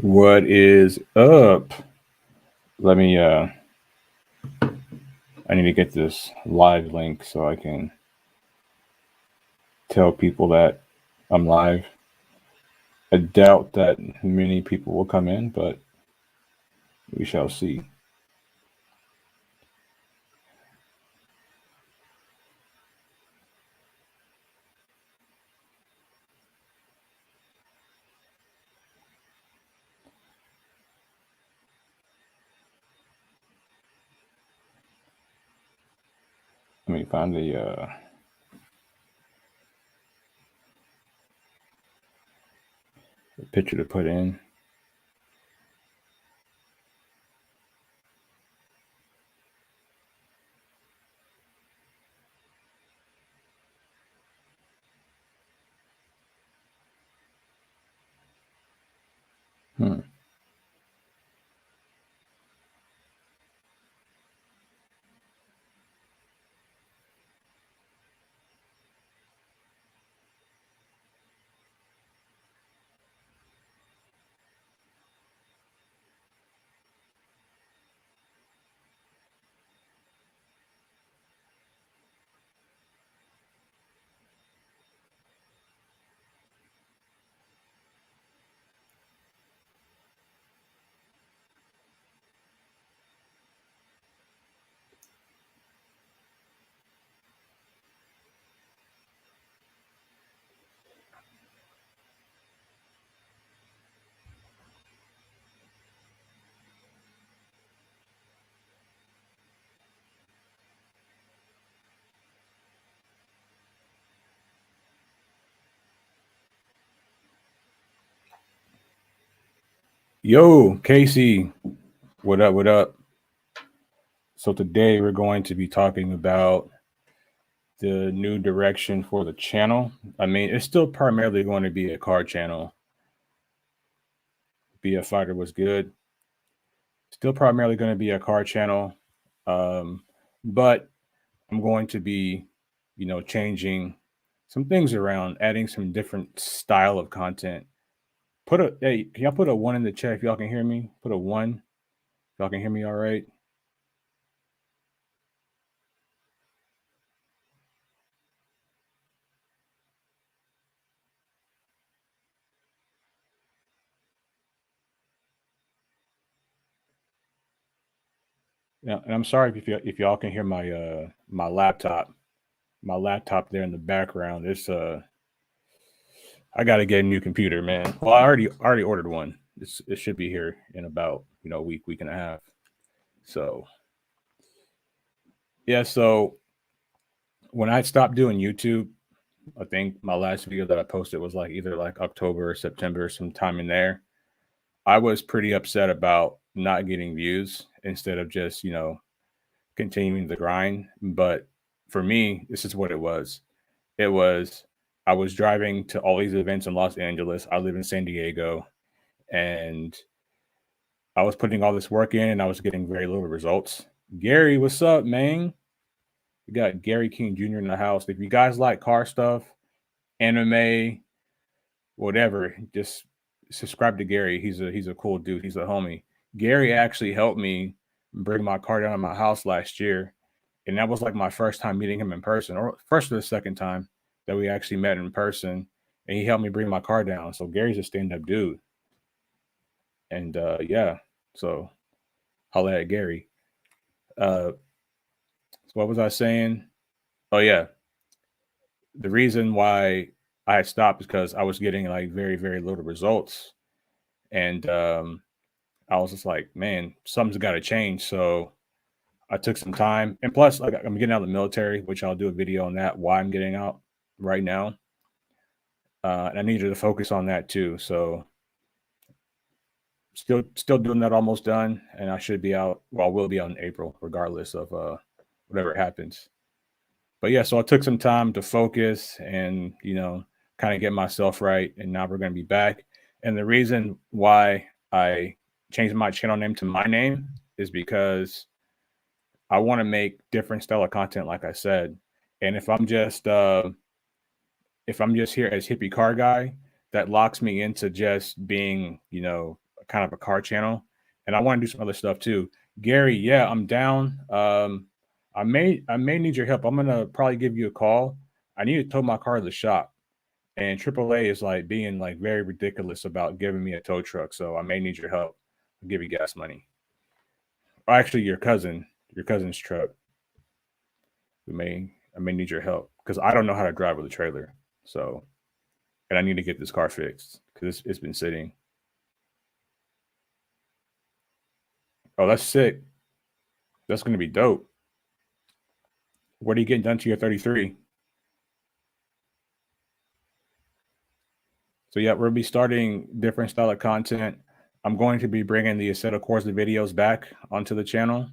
What is up? Let me I need to get this live link so I can tell people that I'm live. I doubt that many people will come in, but we shall see. Let me find the picture to put in. Hmm. Yo, Casey, what up? What up? So today we're going to be talking about the new direction for the channel. I mean, it's still primarily going to be a car channel. Be a Fighter was good. Still primarily going to be a car channel. But I'm going to be, changing some things around, adding some different style of content. Can y'all put a one in the chat if y'all can hear me? Put a one. If y'all can hear me all right. Yeah, and I'm sorry if y'all can hear my laptop. My laptop there in the background. I gotta get a new computer, man. Well, I already ordered one. It should be here in about a week and a half. So yeah, so when I stopped doing YouTube, I think my last video that I posted was like either like October or September, sometime in there. I was pretty upset about not getting views instead of just, continuing the grind. But for me, this is what it was. It was I was driving to all these events in Los Angeles. I live in San Diego, and I was putting all this work in and I was getting very little results. Gary, what's up, man? We got Gary King Jr. in the house. If you guys like car stuff, anime, whatever, just subscribe to Gary. He's a cool dude. He's a homie. Gary actually helped me bring my car down to my house last year, and that was like my first time meeting him in person, or first or the second time that we actually met in person. And he helped me bring my car down. So Gary's a stand-up dude, and yeah, so holla at Gary. So what was I saying? Oh yeah, the reason why I had stopped is because I was getting like very very little results, and I was just like, man, something's got to change. So I took some time, and plus, like, I'm getting out of the military, which I'll do a video on that. Why I'm getting out right now, and I needed to focus on that too. So still doing that, almost done, and I should be out. Well, I will be out in April, regardless of whatever happens. But yeah, so I took some time to focus and kind of get myself right, and now we're going to be back. And the reason why I changed my channel name to my name is because I want to make different style of content, like I said. And if I'm just here as hippie car guy, that locks me into just being, a kind of a car channel, and I want to do some other stuff too. Gary, yeah, I'm down. I may need your help. I'm gonna probably give you a call. I need to tow my car to the shop, and AAA is like being like very ridiculous about giving me a tow truck. So I may need your help. I'll give you gas money. Or actually, your cousin's truck. I may need your help because I don't know how to drive with a trailer. So, and I need to get this car fixed because it's been sitting. Oh, that's sick. That's gonna be dope. What are you getting done to your 33? So yeah, we'll be starting different style of content. I'm going to be bringing the Assetto Corsa videos back onto the channel.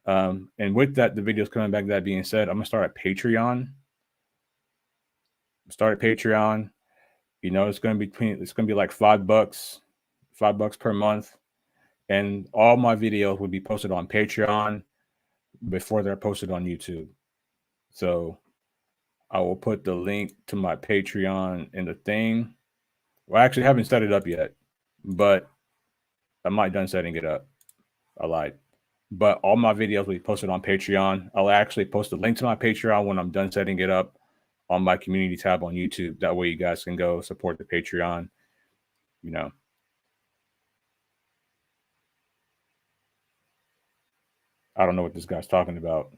And with that, the videos coming back, that being said, I'm gonna start a Patreon. Start a Patreon. You know, it's gonna be like $5 per month. And all my videos will be posted on Patreon before they're posted on YouTube. So I will put the link to my Patreon in the thing. Well, I actually haven't set it up yet, but I might done setting it up. I lied. But all my videos will be posted on Patreon. I'll actually post a link to my Patreon when I'm done setting it up on my community tab on YouTube. That way you guys can go support the Patreon. You know, I don't know what this guy's talking about.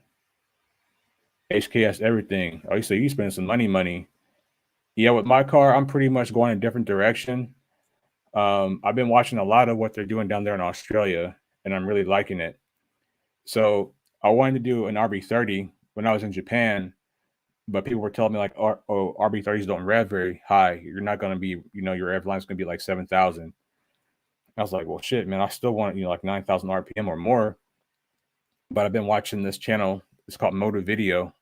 HKS everything. Oh, you say you spend some money. Yeah, with my car, I'm pretty much going a different direction. I've been watching a lot of what they're doing down there in Australia, and I'm really liking it. So I wanted to do an RB30 when I was in Japan, but people were telling me like, oh, RB30s don't rev very high. You're not going to be, your rev line's going to be like 7,000. I was like, well, shit, man, I still want, like 9,000 RPM or more. But I've been watching this channel. It's called Motive Video,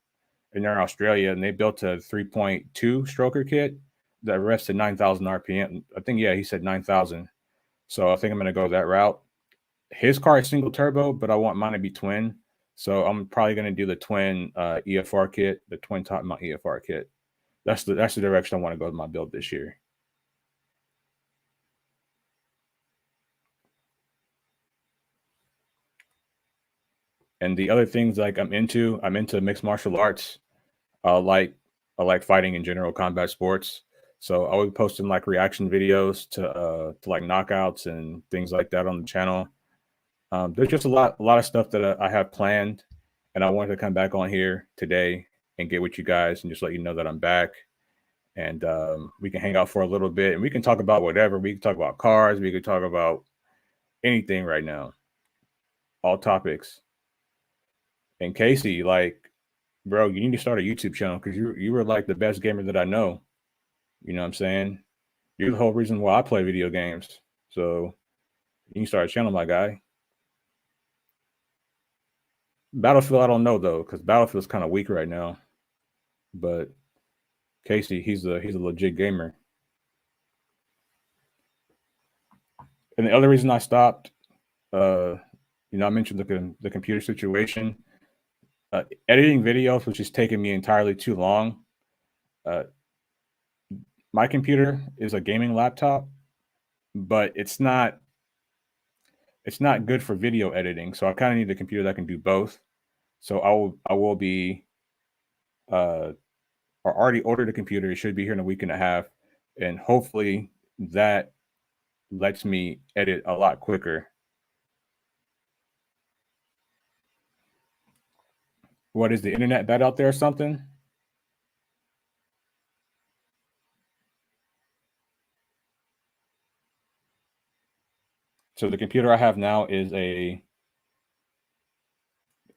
and they're in Australia, and they built a 3.2 stroker kit that revs to 9,000 RPM. I think, yeah, he said 9,000. So I think I'm going to go that route. His car is single turbo, but I want mine to be twin. So I'm probably going to do the twin EFR kit, the twin top mount EFR kit. That's the direction I want to go with my build this year. And the other things like I'm into mixed martial arts. I like fighting in general, combat sports. So I'll be posting like reaction videos to like knockouts and things like that on the channel. There's just a lot of stuff that I have planned, and I wanted to come back on here today and get with you guys and just let you know that I'm back. And we can hang out for a little bit, and we can talk about whatever. We can talk about cars. We can talk about anything right now, all topics. And Casey, like, bro, you need to start a YouTube channel because you were like the best gamer that I know. You know what I'm saying? You're the whole reason why I play video games. So you can start a channel, my guy. Battlefield, I don't know though, because Battlefield's kind of weak right now. But Casey, he's a legit gamer. And the other reason I stopped, I mentioned the computer situation. Editing videos, which is taking me entirely too long. My computer is a gaming laptop, but it's not good for video editing. So I kind of need a computer that can do both. So I will be I already ordered a computer. It should be here in a week and a half, and hopefully that lets me edit a lot quicker. What is the internet bad out there or something? So the computer I have now is a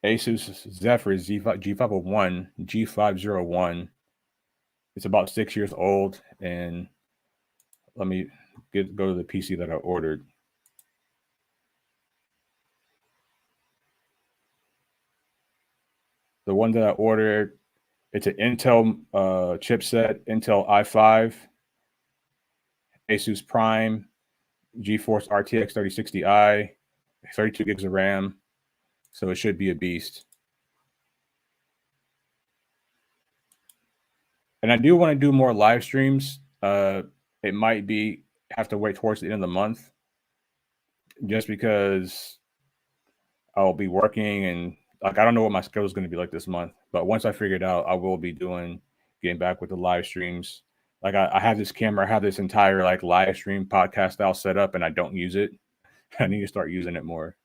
Asus Zephyr G501 G501. It's about 6 years old, and let me go to the PC that I ordered. The one that I ordered, it's an Intel chipset, Intel i5, Asus Prime, GeForce RTX 3060i, 32 gigs of RAM. So it should be a beast. And I do want to do more live streams. It might have to wait towards the end of the month. just because I'll be working and like I don't know what my schedule is going to be like this month. But once I figure it out, I will be getting back with the live streams. Like I have this camera, I have this entire like live stream podcast style set up, and I don't use it. I need to start using it more.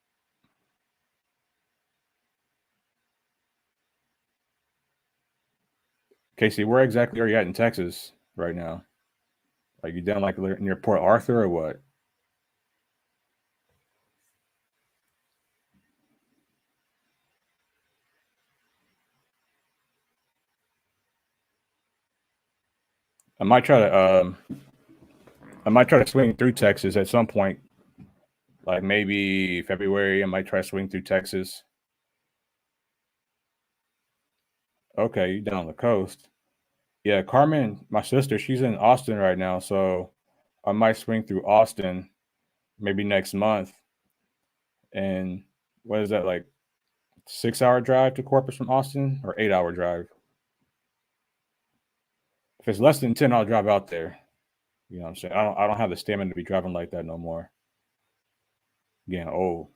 Casey, where exactly are you at in Texas right now? Like you down like near Port Arthur or what? I might try to I might try to swing through Texas at some point, like maybe February. I might try to swing through Texas. Okay, you down the coast. Yeah, Carmen, my sister, she's in Austin right now, so I might swing through Austin maybe next month. And what is that like 6 hour drive to Corpus from Austin or 8 hour drive? If it's less than 10, I'll drive out there. You know what I'm saying? I don't have the stamina to be driving like that no more. Getting old.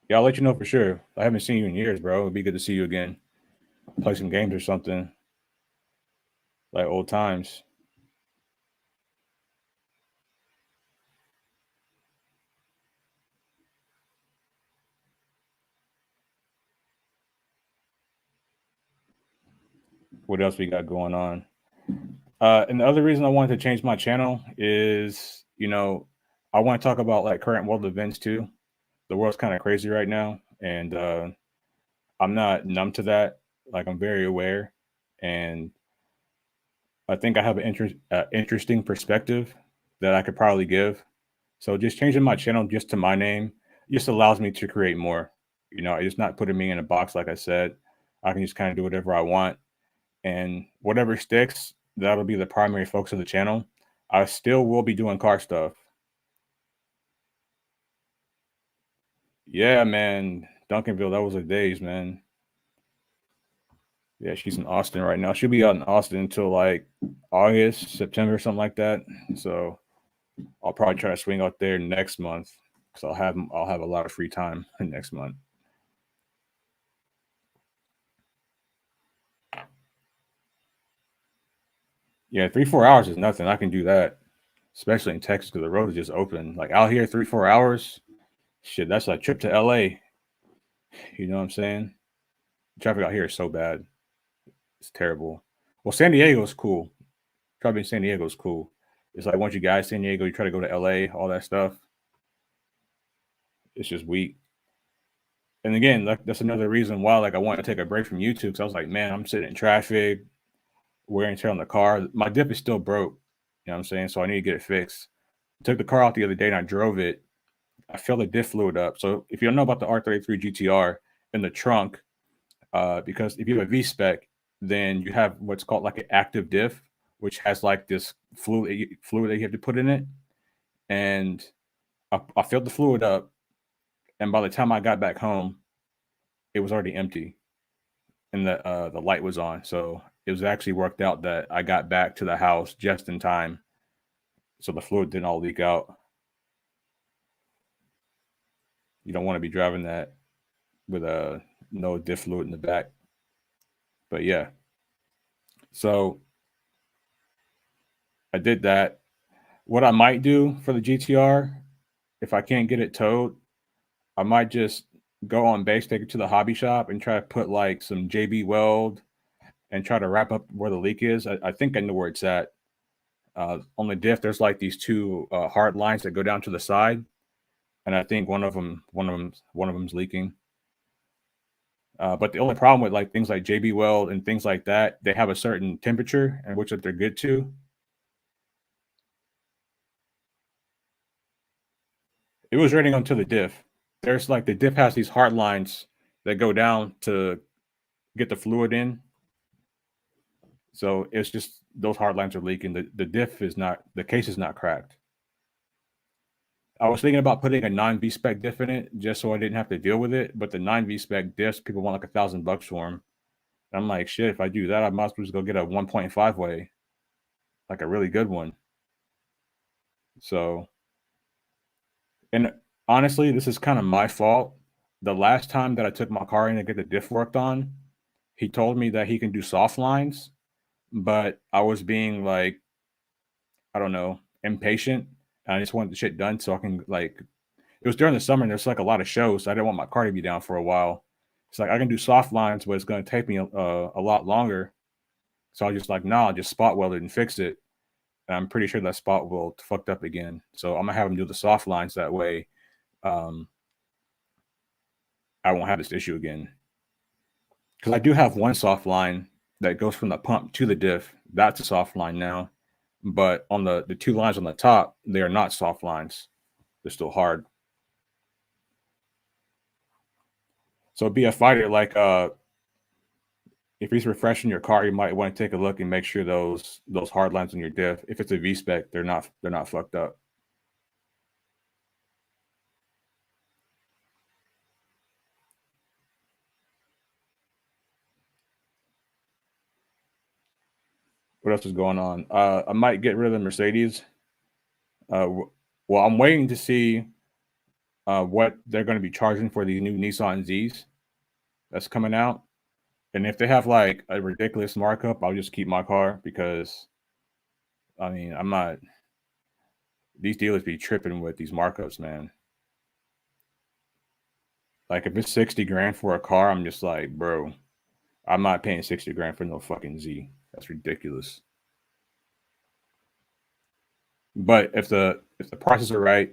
Yeah, I'll let you know for sure. I haven't seen you in years, bro. It'd be good to see you again. Play some games or something like old times. What else we got going on? And the other reason I wanted to change my channel is, I want to talk about like current world events too. The world's kind of crazy right now, and I'm not numb to that. Like I'm very aware, and I think I have an interesting perspective that I could probably give. So just changing my channel just to my name just allows me to create more. It's not putting me in a box. Like I said, I can just kind of do whatever I want, and whatever sticks, that'll be the primary focus of the channel. I still will be doing car stuff. Yeah, man, Duncanville, that was the days, man. Yeah, she's in Austin right now. She'll be out in Austin until like August, September, something like that. So I'll probably try to swing out there next month because I'll have a lot of free time next month. Yeah, 3 4 hours is nothing. I can do that, especially in Texas because the road is just open. Like out here, 3 4 hours, shit, that's a trip to LA. You know what I'm saying? Traffic out here is so bad. It's terrible. Well, San Diego's cool. Traffic in San Diego's cool. It's like once you guys San Diego, you try to go to LA, all that stuff. It's just weak. And again, that's another reason why like I wanted to take a break from YouTube because I was like, man, I'm sitting in traffic, wear and tear on the car. My dip is still broke. You know what I'm saying? So I need to get it fixed. Took the car out the other day and I drove it. I filled the diff fluid up. So if you don't know about the R33 GTR in the trunk, because if you have a V spec, then you have what's called like an active diff, which has like this fluid that you have to put in it. And I filled the fluid up, and by the time I got back home, it was already empty, and the light was on. So it was actually worked out that I got back to the house just in time, so the fluid didn't all leak out. You don't want to be driving that with a no diff fluid in the back. But yeah, so I did that. What I might do for the GTR, if I can't get it towed, I might just go on base, take it to the hobby shop, and try to put like some JB Weld and try to wrap up where the leak is. I think I know where it's at. On the diff, there's like these two hard lines that go down to the side, and I think one of them's leaking. But the only problem with like things like JB Weld and things like that, they have a certain temperature in which that they're good to. It was raining onto the diff. There's like the diff has these hard lines that go down to get the fluid in. So it's just those hard lines are leaking. The diff is not, the case is not cracked. I was thinking about putting a non-V-spec diff in it just so I didn't have to deal with it. But the non-V-spec diffs, people want like $1,000 for them. And I'm like, shit, if I do that, I might as well just go get a 1.5 way, like a really good one. So, and honestly, this is kind of my fault. The last time that I took my car in to get the diff worked on, he told me that he can do soft lines, but I was being like, I don't know, impatient. And I just wanted the shit done so I can like. It was during the summer and there's like a lot of shows. So I didn't want my car to be down for a while. It's like I can do soft lines, but it's going to take me a lot longer. So I was just like, nah, I'll just spot weld it and fix it. And I'm pretty sure that spot weld fucked up again. So I'm gonna have him do the soft lines that way. Um, I won't have this issue again. Because I do have one soft line that goes from the pump to the diff. That's a soft line now. But on the two lines on the top, they are not soft lines. They're still hard. So be a fighter like if he's refreshing your car, you might want to take a look and make sure those hard lines on your diff, if it's a V-spec, they're not fucked up. What else is going on? I might get rid of the Mercedes. Well, I'm waiting to see what they're going to be charging for these new Nissan Zs that's coming out. And if they have like a ridiculous markup, I'll just keep my car because I mean, I'm not. These dealers be tripping with these markups, man. Like if it's 60 grand for a car, I'm just like, bro, I'm not paying 60 grand for no fucking Z. That's ridiculous. But if the prices are right,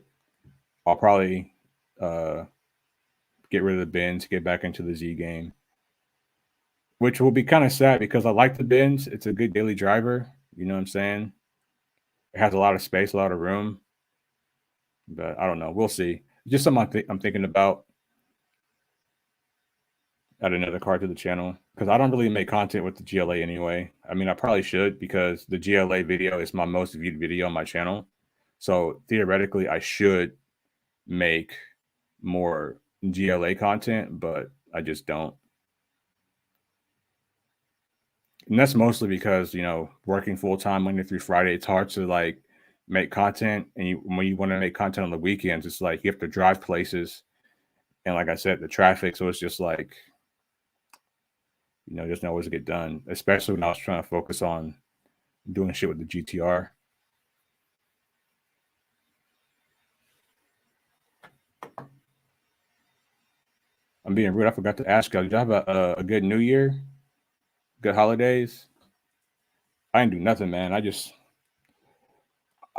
I'll probably get rid of the Benz, get back into the Z game. Which will be kind of sad because I like the Benz. It's a good daily driver. You know what I'm saying? It has a lot of space, a lot of room. But I don't know. We'll see. Just something I'm thinking about. Add another car to the channel because I don't really make content with the GLA anyway. I mean, I probably should because the GLA video is my most viewed video on my channel. So theoretically, I should make more GLA content, but I just don't. And that's mostly because, you know, working full time Monday through Friday, it's hard to like make content. And when you want to make content on the weekends, it's like you have to drive places. And like I said, the traffic. So it's just like, you know, just not always get done, especially when I was trying to focus on doing shit with the GTR. I'm being rude. I forgot to ask y'all. Did y'all have a good New Year? Good holidays? I didn't do nothing, man. I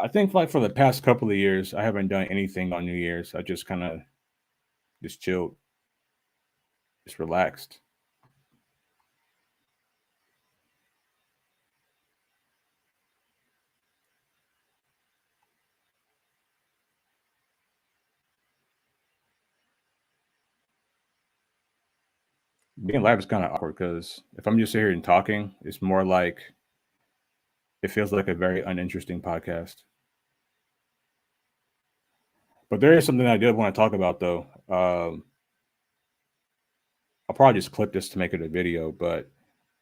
think like for the past couple of years, I haven't done anything on New Year's. I just kind of just chilled, just relaxed. Being live is kind of awkward because if I'm just here and talking, it's more like it feels like a very uninteresting podcast. But there is something I did want to talk about though. I'll probably just clip this to make it a video. But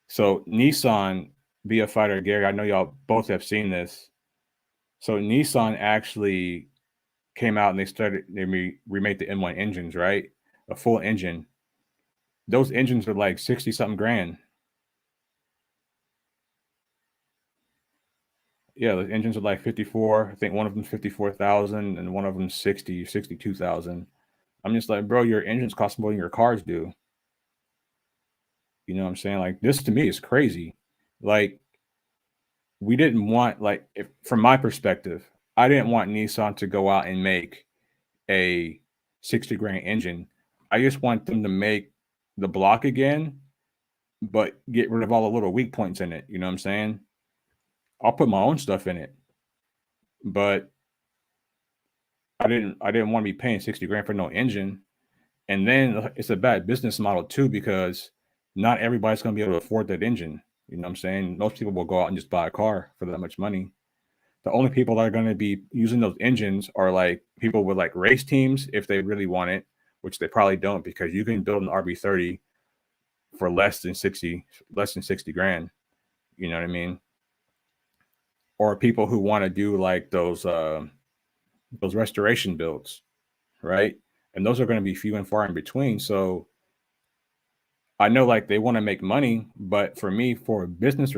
so Nissan, be a fighter, Gary. I know y'all both have seen this. So Nissan actually came out and they remade the M1 engines, right? A full engine. Those engines are like 60 something grand. Yeah, the engines are like 54. I think one of them 54,000 and one of them 62,000. I'm just like, bro, your engines cost more than your cars do. You know what I'm saying? Like this to me is crazy. Like we didn't want like if, from my perspective, I didn't want Nissan to go out and make a 60 grand engine. I just want them to make the block again, but get rid of all the little weak points in it. You know what I'm saying? I'll put my own stuff in it, but I didn't want to be paying 60 grand for no engine. And then it's a bad business model too, because not everybody's going to be able to afford that engine. You know what I'm saying? Most people will go out and just buy a car for that much money. The only people that are going to be using those engines are like people with like race teams if they really want it, which they probably don't because you can build an RB30 for less than 60 grand. You know what I mean? Or people who want to do like those restoration builds, right? And those are going to be few and far in between. So I know like they want to make money, but for me, for a business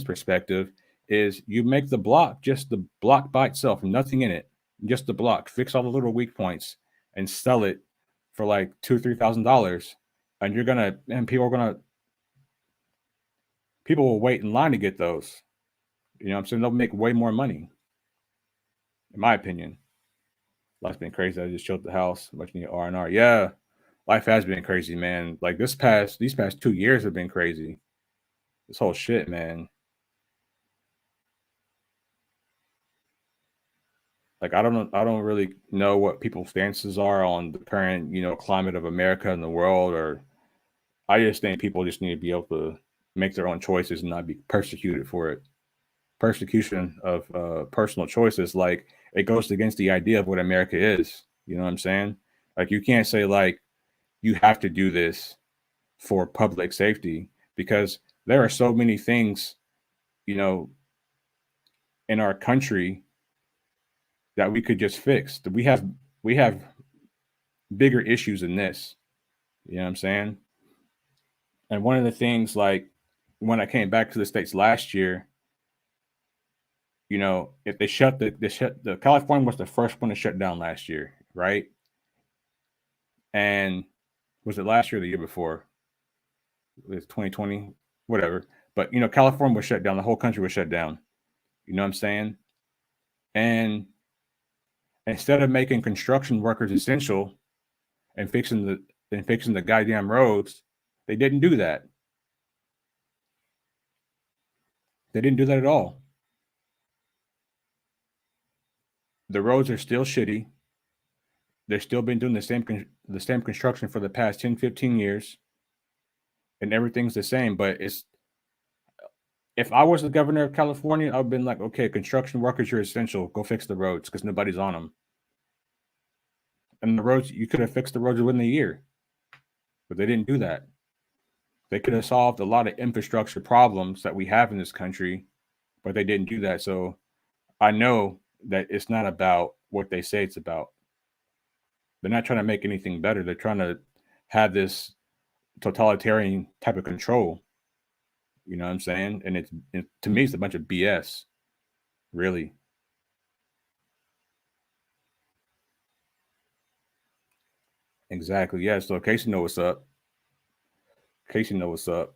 perspective, is you make the block just the block by itself, nothing in it, just the block. Fix all the little weak points and sell it for like $2,000-3,000, and people will wait in line to get those. You know what I'm saying? They'll make way more money, in my opinion. Life's been crazy. I just chilled at the house, watching the R&R. Yeah, life has been crazy, man. Like these past 2 years have been crazy. This whole shit, man. Like I don't really know what people's stances are on the current, climate of America and the world, or I just think people just need to be able to make their own choices and not be persecuted for it. Persecution of personal choices, like it goes against the idea of what America is. You know what I'm saying? Like you can't say like you have to do this for public safety because there are so many things, you know, in our country that we could just fix. We have bigger issues than this. You know what I'm saying? And one of the things, like when I came back to the States last year, if the California was the first one to shut down last year, right? And was it last year or the year before? It was 2020, whatever. But California was shut down. The whole country was shut down. You know what I'm saying? And instead of making construction workers essential and fixing the goddamn roads, they didn't do that. They didn't do that at all. The roads are still shitty. They've still been doing the same construction for the past 10, 15 years, and everything's the same. But if I was the governor of California, I've been like, okay, construction workers, you're essential. Go fix the roads because nobody's on them. And the roads, you could have fixed the roads within a year, but they didn't do that. They could have solved a lot of infrastructure problems that we have in this country, but they didn't do that. So I know that it's not about what they say it's about. They're not trying to make anything better. They're trying to have this totalitarian type of control. You know what I'm saying? And to me, it's a bunch of BS, really. Exactly. Yeah. So Casey know what's up. Casey know what's up.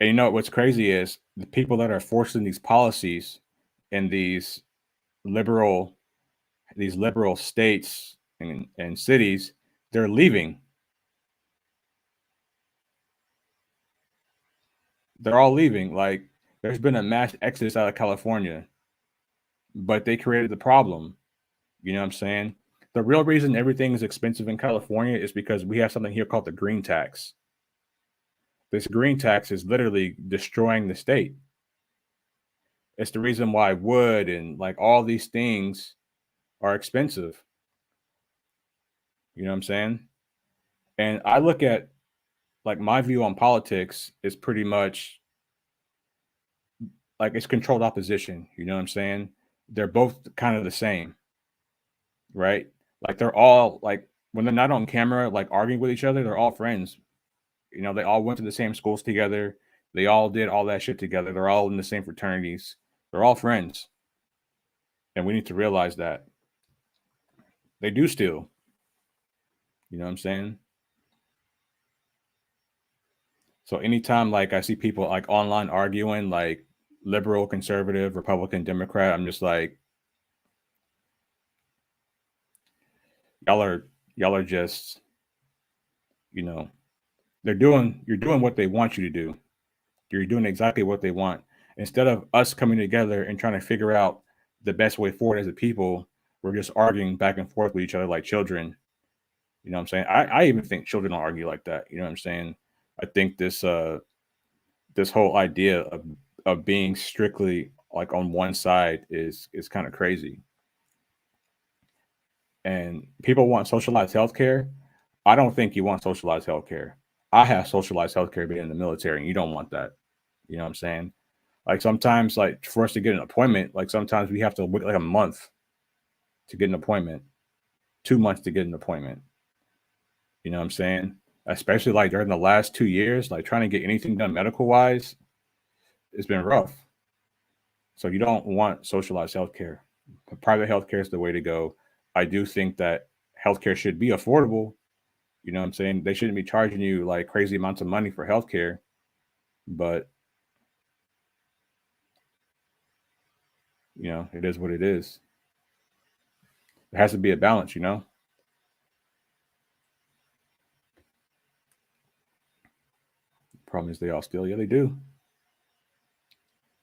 And what's crazy is the people that are forcing these policies in liberal these liberal states and cities, they're leaving. They're all leaving. Like there's been a mass exodus out of California, but they created the problem. You know what I'm saying? The real reason everything is expensive in California is because we have something here called the green tax. This green tax is literally destroying the state. It's the reason why wood and like all these things are expensive. You know what I'm saying? And I look at like my view on politics is pretty much like it's controlled opposition. You know what I'm saying? They're both kind of the same, right? Like they're all like when they're not on camera, like arguing with each other, they're all friends. They all went to the same schools together. They all did all that shit together. They're all in the same fraternities. They're all friends. And we need to realize that they do still. You know what I'm saying? So anytime like I see people like online arguing like liberal, conservative, Republican, Democrat, I'm just like, y'all are just, you know, you're doing what they want you to do. You're doing exactly what they want. Instead of us coming together and trying to figure out the best way forward as a people, we're just arguing back and forth with each other like children. You know what I'm saying? I even think children don't argue like that. You know what I'm saying? I think this whole idea of being strictly like on one side is kind of crazy. And people want socialized healthcare. I don't think you want socialized healthcare. I have socialized healthcare being in the military, and you don't want that. You know what I'm saying? Like sometimes, like for us to get an appointment, like sometimes we have to wait like a month to get an appointment, 2 months to get an appointment. You know what I'm saying? Especially like during the last 2 years, like trying to get anything done medical wise, it's been rough. So you don't want socialized healthcare. Private healthcare is the way to go. I do think that healthcare should be affordable. You know what I'm saying? They shouldn't be charging you like crazy amounts of money for healthcare, but it is what it is. There has to be a balance. Problem is they all steal. Yeah, they do.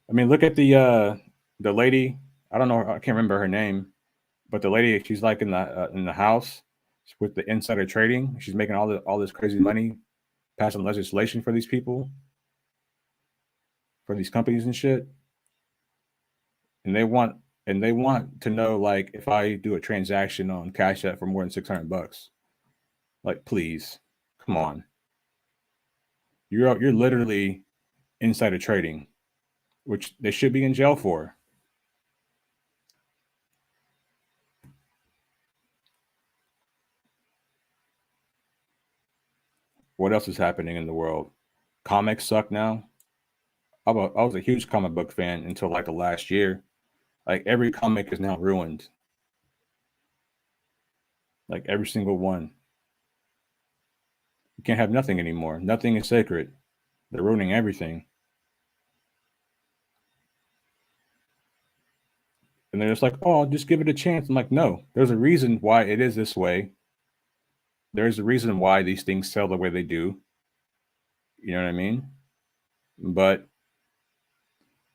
I mean, look at the lady. I don't know. I can't remember her name, but the lady, she's like in the house with the insider trading. She's making all this crazy money, passing legislation for these people, for these companies and shit. And they want to know like if I do a transaction on Cash App for more than $600, like please, come on, you're literally insider trading, which they should be in jail for. What else is happening in the world? Comics suck now. I was a huge comic book fan until like the last year. Like every comic is now ruined. Like every single one. You can't have nothing anymore. Nothing is sacred. They're ruining everything. And they're just like, oh, I'll just give it a chance. I'm like, no, there's a reason why it is this way. There's a reason why these things sell the way they do. You know what I mean? But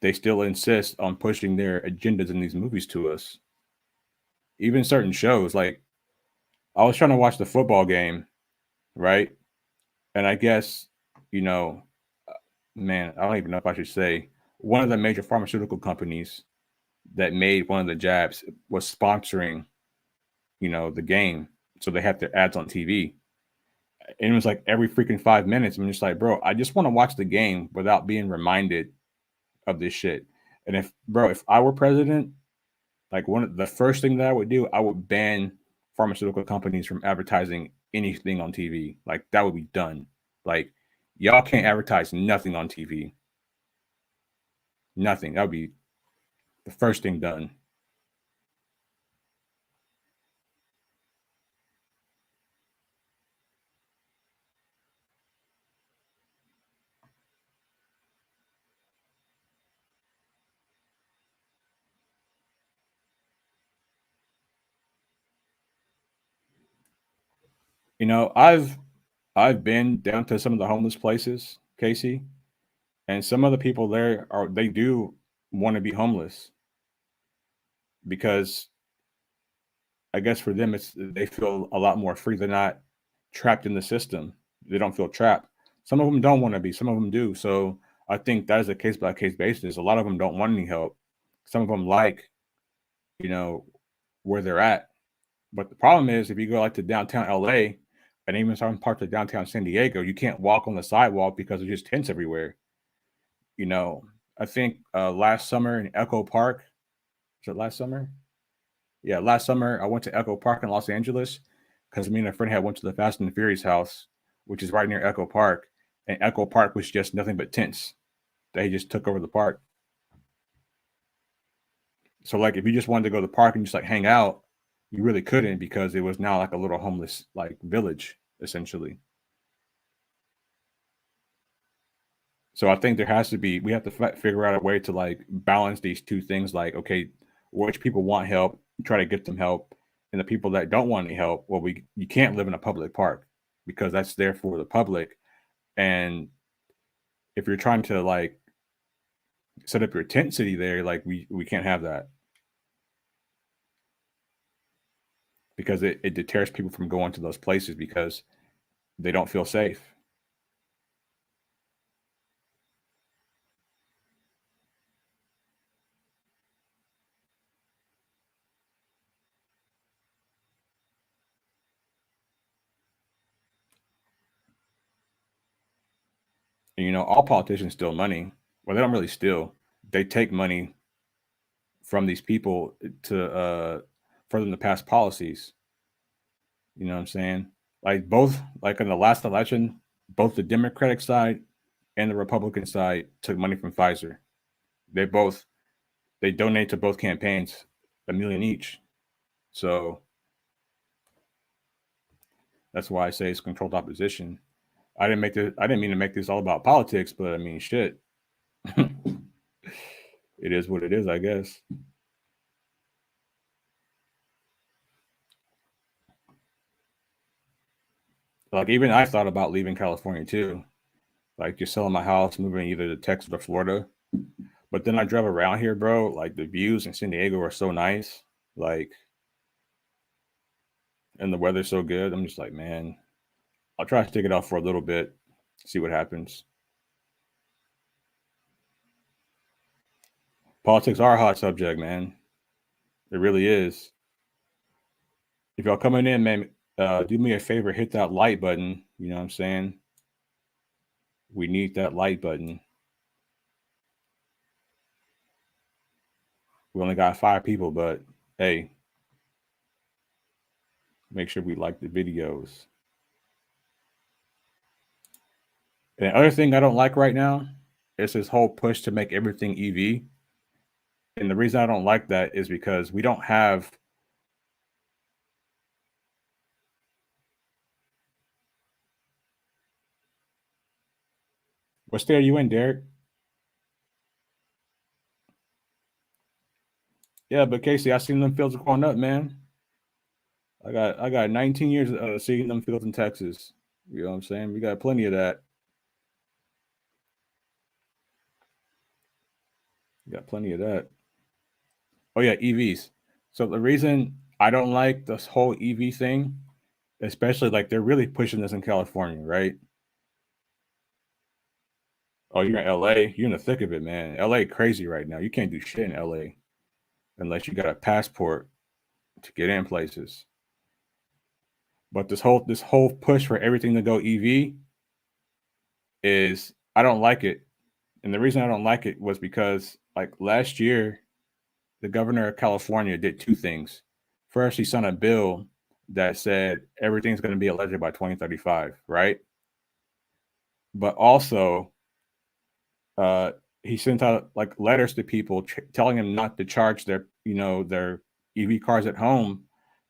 they still insist on pushing their agendas in these movies to us. Even certain shows, like I was trying to watch the football game, right? And I guess, you know, man, I don't even know if I should say one of the major pharmaceutical companies that made one of the jabs was sponsoring, the game. So they had their ads on TV. And it was like every freaking 5 minutes. I'm just like, bro, I just want to watch the game without being reminded of this shit. And if I were president, like one of the first thing that I would do, I would ban pharmaceutical companies from advertising anything on TV. Like that would be done. Like y'all can't advertise nothing on TV. Nothing. That would be the first thing done. I've been down to some of the homeless places, Casey, and some of the people there they do want to be homeless because I guess for them they feel a lot more free. They're not trapped in the system. They don't feel trapped. Some of them don't want to be. Some of them do. So I think that is a case by case basis. A lot of them don't want any help. Some of them like you know where they're at. But the problem is if you go like to downtown LA and even some parts of downtown San Diego, you can't walk on the sidewalk because there's just tents everywhere. You know, I think last summer in Echo Park, was it last summer? Yeah, last summer I went to Echo Park in Los Angeles because me and a friend had went to the Fast and the Furious house, which is right near Echo Park, and Echo Park was just nothing but tents. They just took over the park. So like if you just wanted to go to the park and just like hang out, you really couldn't because it was now like a little homeless like village essentially. So I think we have to figure out a way to like balance these two things. Like, okay, which people want help, try to get them help, and the people that don't want any help, well, you can't live in a public park because that's there for the public. And if you're trying to like set up your tent city there, like we can't have that because it deters people from going to those places because they don't feel safe. And, all politicians steal money. Well, they don't really steal. They take money from these people for them to pass policies. You know what I'm saying? Like both, like in the last election, both the Democratic side and the Republican side took money from Pfizer. They both they donate to both campaigns $1 million each. So that's why I say it's controlled opposition. I didn't mean to make this all about politics, but I mean shit. It is what it is, I guess. Like even I thought about leaving California too. Like just selling my house, moving either to Texas or Florida. But then I drove around here, bro. Like the views in San Diego are so nice. Like, and the weather's so good. I'm just like, man, I'll try to stick it out for a little bit, see what happens. Politics are a hot subject, man. It really is. If y'all coming in, man, do me a favor, hit that like button. You know what I'm saying? We need that like button. We only got 5 people, but hey, make sure we like the videos. And the other thing I don't like right now is this whole push to make everything EV. And the reason I don't like that is because we don't have. What state are you in, Derek? Yeah, but Casey, I seen them fields growing up, man. I got 19 years seeing them fields in Texas. You know what I'm saying? We got plenty of that. We got plenty of that. Oh yeah, EVs. So the reason I don't like this whole EV thing, especially like they're really pushing this in California, right? Oh, you're in LA. You're in the thick of it, man. LA crazy right now. You can't do shit in LA unless you got a passport to get in places. But this whole push for everything to go EV is I don't like it. And the reason I don't like it was because like last year, the governor of California did 2 things. First, he signed a bill that said everything's going to be electric by 2035, right? But also, uh, he sent out like letters to people telling them not to charge their EV cars at home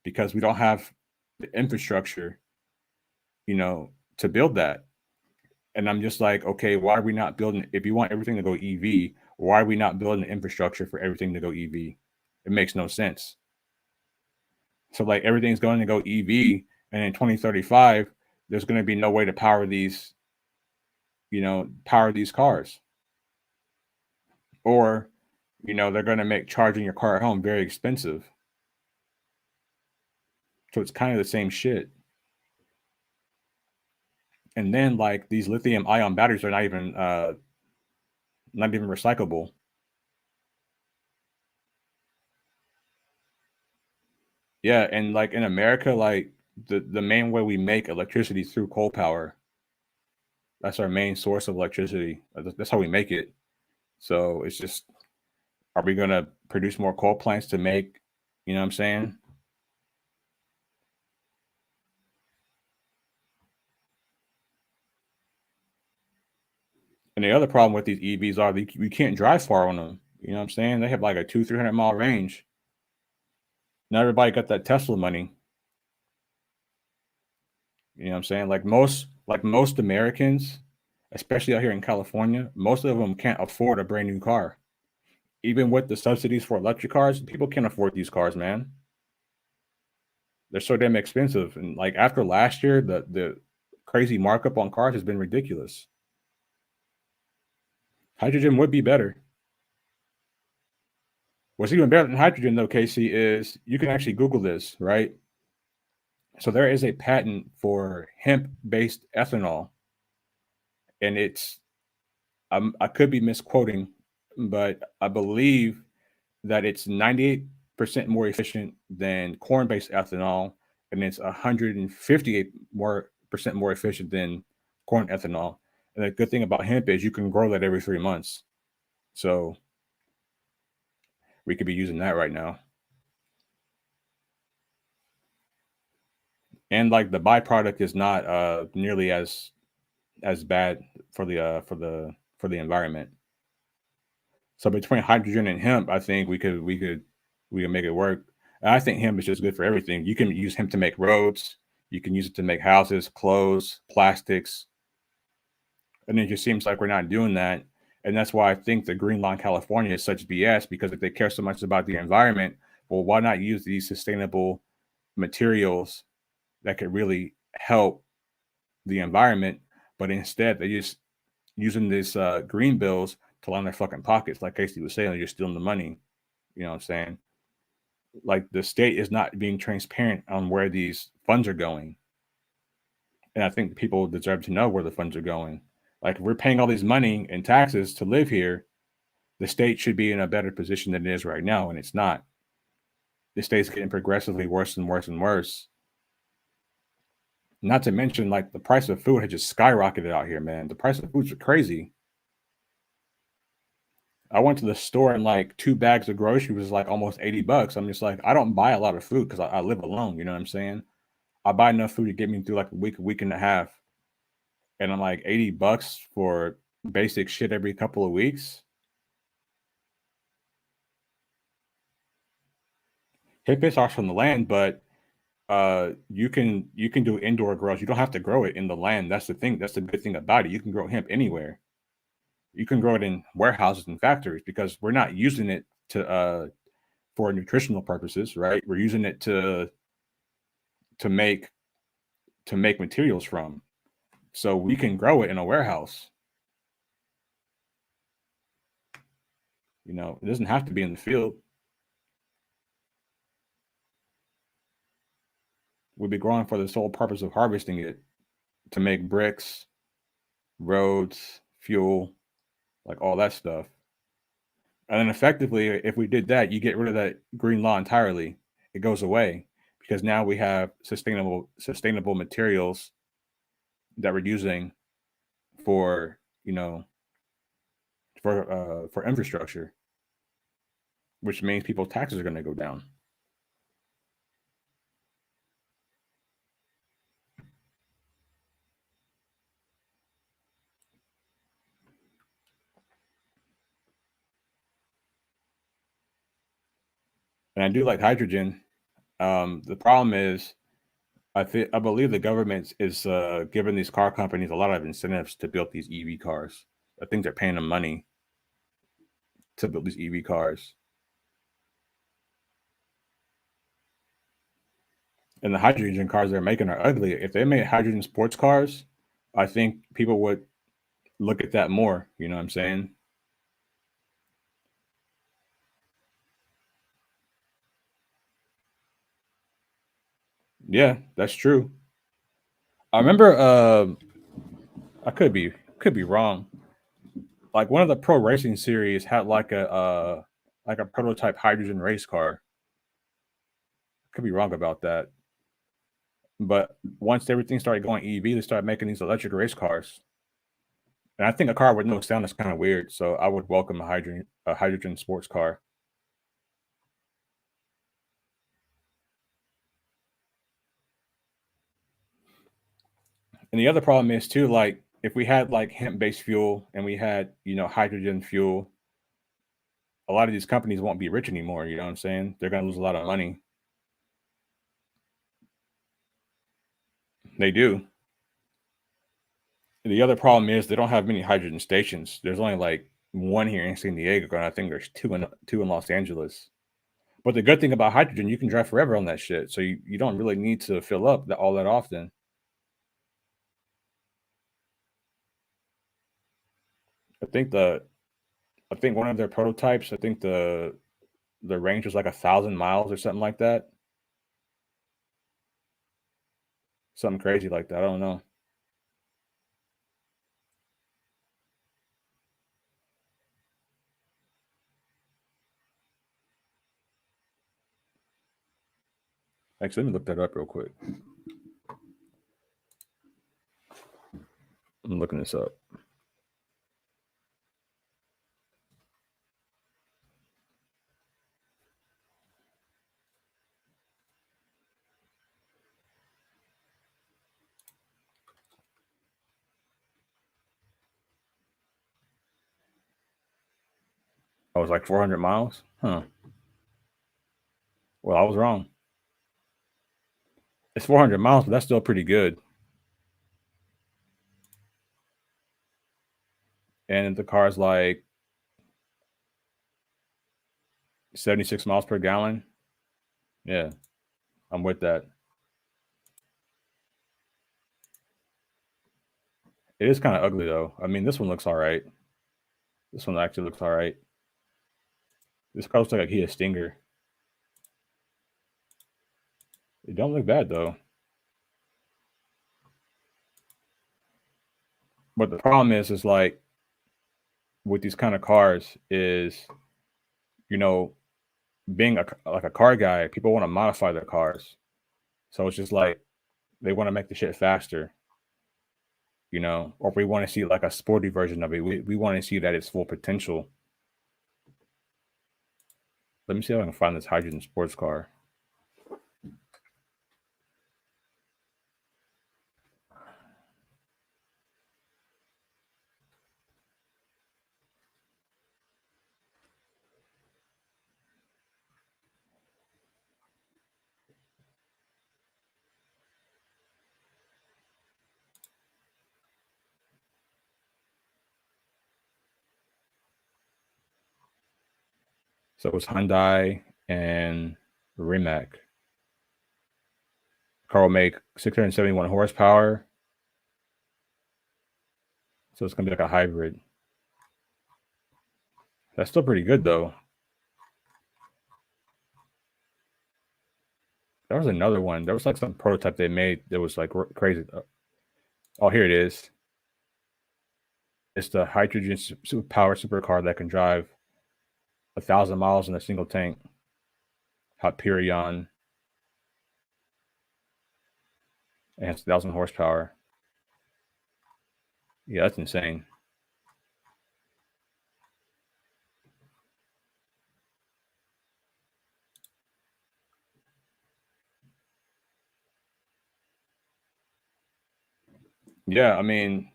because we don't have the infrastructure, to build that. And I'm just like, okay, why are we not building? If you want everything to go EV, why are we not building the infrastructure for everything to go EV? It makes no sense. So like everything's going to go EV, and in 2035, there's going to be no way to power these cars, or they're going to make charging your car at home very expensive. So it's kind of the same shit. And then like these lithium ion batteries are not even recyclable. Yeah, and like in America, like the main way we make electricity is through coal power. That's our main source of electricity. That's how we make it. So it's just, are we gonna produce more coal plants to make? You know what I'm saying? And the other problem with these EVs are we can't drive far on them. You know what I'm saying? They have like a 200-300 mile range. Not everybody got that Tesla money. You know what I'm saying? Like most Americans, especially out here in California, most of them can't afford a brand new car. Even with the subsidies for electric cars, people can't afford these cars, man. They're so damn expensive. And like after last year, the crazy markup on cars has been ridiculous. Hydrogen would be better. What's even better than hydrogen, though, Casey, is you can actually Google this, right? So there is a patent for hemp-based ethanol, and I could be misquoting, but I believe that it's 98% more efficient than corn-based ethanol, and it's 158% more efficient than corn ethanol. And the good thing about hemp is you can grow that every 3 months. So we could be using that right now. And like the byproduct is not nearly as bad for the environment. So between hydrogen and hemp, I think we could make it work. And I think hemp is just good for everything. You can use hemp to make roads. You can use it to make houses, clothes, plastics, and it just seems like we're not doing that. And that's why I think the Green Law in California is such BS, because if they care so much about the environment, well, why not use these sustainable materials that could really help the environment? But instead, they just using these green bills to line their fucking pockets. Like Casey was saying, you're stealing the money. You know what I'm saying? Like the state is not being transparent on where these funds are going. And I think people deserve to know where the funds are going. Like if we're paying all these money in taxes to live here, the state should be in a better position than it is right now, and it's not. The state's getting progressively worse and worse and worse. Not to mention, like the price of food had just skyrocketed out here, man. The price of foods are crazy. I went to the store and like 2 bags of groceries was like almost $80. I'm just like, I don't buy a lot of food because I live alone. You know what I'm saying? I buy enough food to get me through like a week and a half. And I'm like $80 for basic shit every couple of weeks. Hip is off from the land, but you can do indoor grows. You don't have to grow it in the land. That's the thing. That's the good thing about it. You can grow hemp anywhere. You can grow it in warehouses and factories because we're not using it to for nutritional purposes, right? We're using it to make to make materials from. So we can grow it in a warehouse. You know, it doesn't have to be in the field. We'd be growing for the sole purpose of harvesting it to make bricks, roads, fuel, like all that stuff. And then effectively, if we did that, you get rid of that green law entirely. It goes away because now we have sustainable materials that we're using for for infrastructure, which means people's taxes are going to go down. And I do like hydrogen. The problem is, I believe the government is giving these car companies a lot of incentives to build these EV cars. I think they're paying them money to build these EV cars. And the hydrogen cars they're making are ugly. If they made hydrogen sports cars, I think people would look at that more. You know what I'm saying? Yeah, that's true. I remember. I could be wrong. Like one of the pro racing series had like a prototype hydrogen race car. Could be wrong about that. But once everything started going EV, they started making these electric race cars. And I think a car with no sound is kind of weird. So I would welcome a hydrogen sports car. And the other problem is too, like if we had like hemp based fuel and we had, hydrogen fuel, a lot of these companies won't be rich anymore. You know what I'm saying? They're gonna lose a lot of money. They do. The other problem is they don't have many hydrogen stations. There's only like one here in San Diego, and I think there's two in Los Angeles. But the good thing about hydrogen, you can drive forever on that shit. So you don't really need to fill up all that often. I think the I think one of their prototypes, I think the range was like 1,000 miles or something like that. Something crazy like that. I don't know. Actually, let me look that up real quick. I'm looking this up. Oh, it's like 400 miles? Huh. Well, I was wrong. It's 400 miles, but that's still pretty good. And the car's like 76 miles per gallon. Yeah, I'm with that. It is kind of ugly though. I mean, this one looks all right. This one actually looks all right. This car looks like a Kia Stinger. It don't look bad though. But the problem is like with these kind of cars is, you know, being like a car guy, people want to modify their cars. So it's just like they want to make the shit faster, or we want to see like a sporty version of it. We want to see that it's full potential. Let me see if I can find this hydrogen sports car. So it's Hyundai and Rimac. Car will make 671 horsepower. So it's gonna be like a hybrid. That's still pretty good though. There was another one. There was like some prototype they made that was like crazy. Oh, here it is. It's the hydrogen power supercar that can drive 1,000 miles in a single tank. Hyperion. It has 1,000 horsepower. Yeah, that's insane. Yeah, I mean,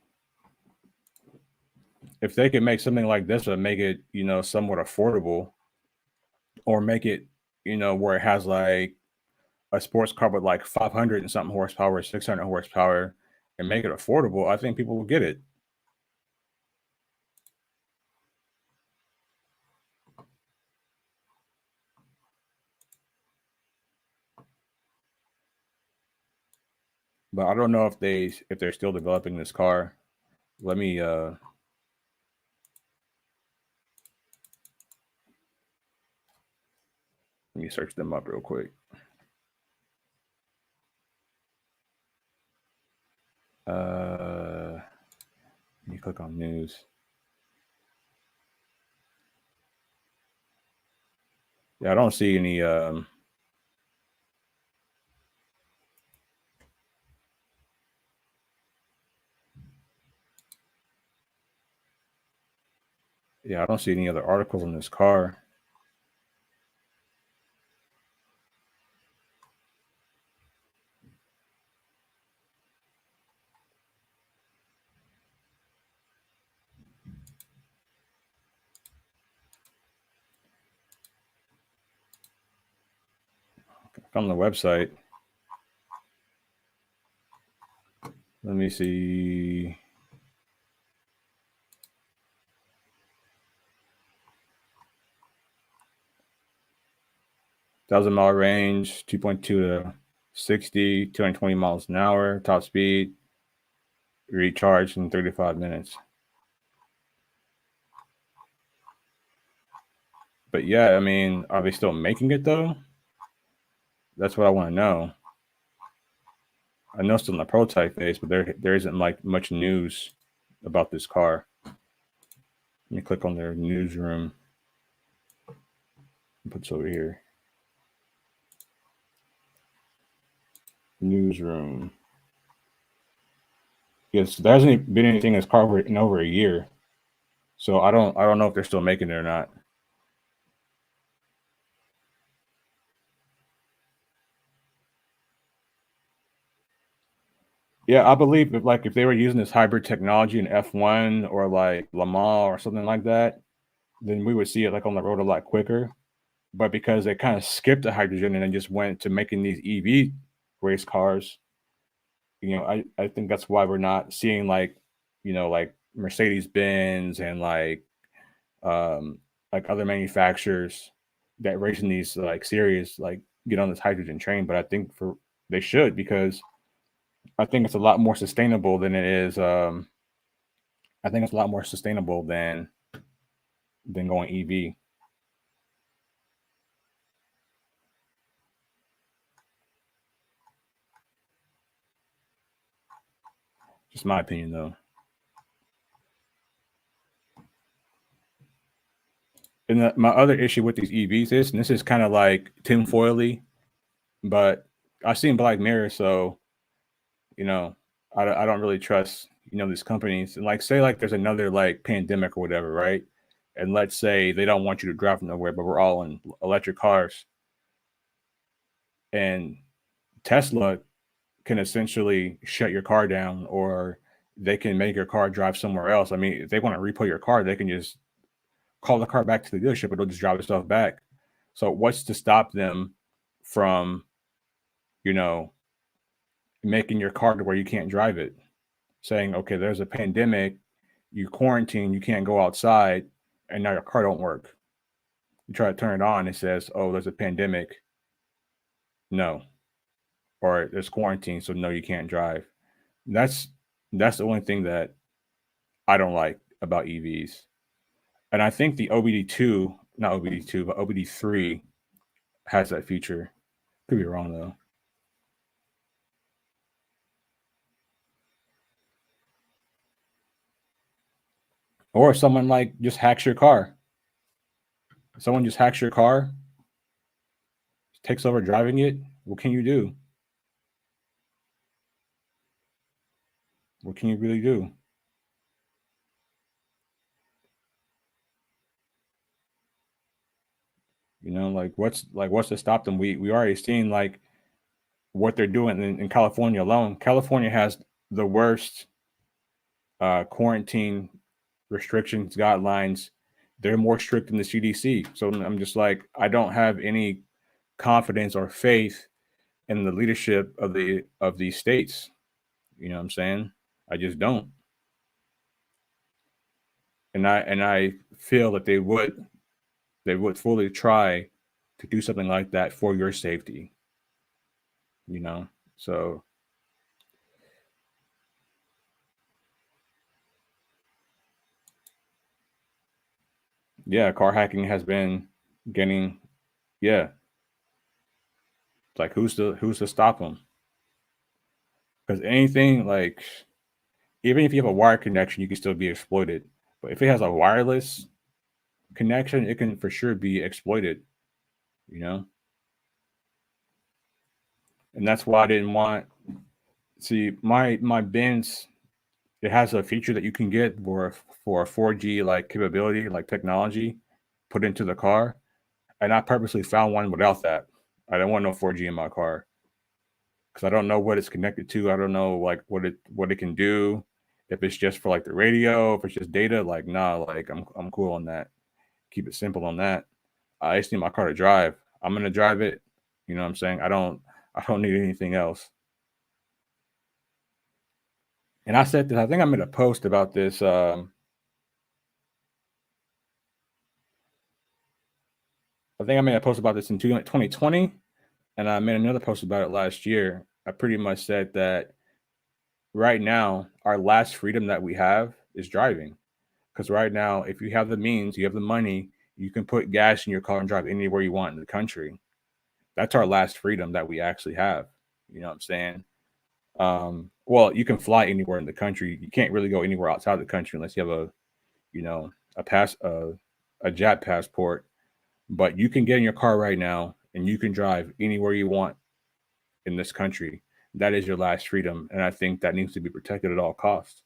if they could make something like this and make it, somewhat affordable, or make it, where it has like a sports car with like 500 and something horsepower, 600 horsepower, and make it affordable, I think people will get it. But I don't know if they're still developing this car. Let me search them up real quick. Let me click on news. Yeah, I don't see any yeah, I don't see any other articles on this car. On the website. Let me see. 1,000-mile range, 2.2 to 60, 220 miles an hour, top speed, recharge in 35 minutes. But yeah, I mean, are they still making it though? That's what I want to know. I know it's still in the prototype phase, but there isn't like much news about this car. Let me click on their newsroom. Put this over here. Newsroom. Yes, there hasn't been anything in this car in over a year, so I don't know if they're still making it or not. Yeah, I believe if they were using this hybrid technology in F1 or like Le Mans or something like that, then we would see it like on the road a lot quicker. But because they kind of skipped the hydrogen and then just went to making these EV race cars, I think that's why we're not seeing like Mercedes Benz and um like other manufacturers that racing these like series like get on this hydrogen train. But I think for they should, because I think it's a lot more sustainable than it is. I think it's a lot more sustainable than going EV. Just my opinion, though. And my other issue with these EVs is, and this is kind of like tinfoily, but I've seen Black Mirror, so you know, I don't really trust these companies. And like, say like there's another like pandemic or whatever, right? And let's say they don't want you to drive nowhere, but we're all in electric cars, and Tesla can essentially shut your car down, or they can make your car drive somewhere else. I mean, if they want to repo your car, they can just call the car back to the dealership, it'll just drive itself back. So what's to stop them from, you know, making your car to where you can't drive it? Saying, okay, there's a pandemic, you quarantine, you can't go outside, and now your car don't work. You try to turn it on, it says, oh, there's a pandemic. No. Or there's quarantine, so no, you can't drive. That's that's the only thing that I don't like about EVs. And I think the OBD2, not OBD2, but OBD3 has that feature. Could be wrong though. Or if someone like just hacks your car. If someone just hacks your car, takes over driving it, what can you do? What can you really do? What's to stop them? We already seen like what they're doing in California alone. California has the worst quarantine restrictions guidelines. They're more strict than the CDC. So I'm just like, I don't have any confidence or faith in the leadership of these states. You know what I'm saying? I just don't. And I feel that they would fully try to do something like that for your safety. You know, so yeah, car hacking has been getting, yeah. It's like who's to stop them? Because anything like, even if you have a wire connection, you can still be exploited. But if it has a wireless connection, it can for sure be exploited. You know, and that's why I didn't want. See, my Benz, it has a feature that you can get for a 4G like capability, like technology, put into the car, and I purposely found one without that. I don't want no 4G in my car because I don't know what it's connected to. I don't know like what it can do. If it's just for like the radio, if it's just data, like nah, like I'm cool on that. Keep it simple on that. I just need my car to drive. I'm gonna drive it. You know what I'm saying? I don't need anything else. And I said this. I think I made a post about this. I think I made a post about this in 2020, and I made another post about it last year. I pretty much said that right now, our last freedom that we have is driving. Because right now, if you have the means, you have the money, you can put gas in your car and drive anywhere you want in the country. That's our last freedom that we actually have. You know what I'm saying? Well, you can fly anywhere in the country. You can't really go anywhere outside the country unless you have a pass, a JAT passport. But you can get in your car right now and you can drive anywhere you want in this country. That is your last freedom, and I think that needs to be protected at all costs.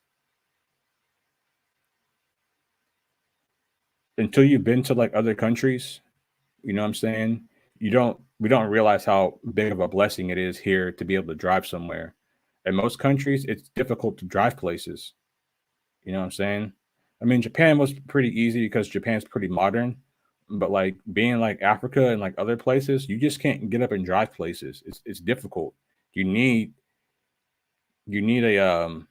Until you've been to like other countries, you know what I'm saying? We don't realize how big of a blessing it is here to be able to drive somewhere. In most countries, it's difficult to drive places. You know what I'm saying? I mean, Japan was pretty easy because Japan's pretty modern, but like being like Africa and like other places, you just can't get up and drive places. It's difficult. You need you need a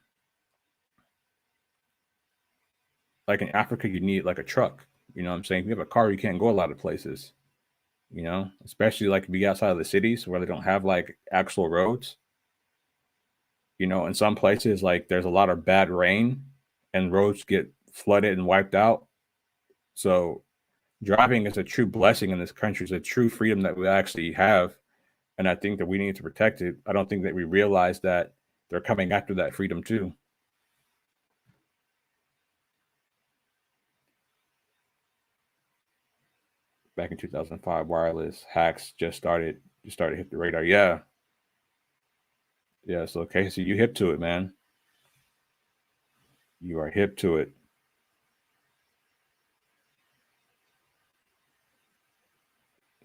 like in Africa, you need like a truck. You know what I'm saying? If you have a car, you can't go a lot of places. You know, especially like be outside of the cities where they don't have like actual roads. You know, in some places, like there's a lot of bad rain and roads get flooded and wiped out. So driving is a true blessing in this country. It's a true freedom that we actually have. And I think that we need to protect it. I don't think that we realize that they're coming after that freedom too. Back in 2005, wireless hacks just started hit the radar. Yeah. Yeah. So Casey, you hip to it, man. You are hip to it.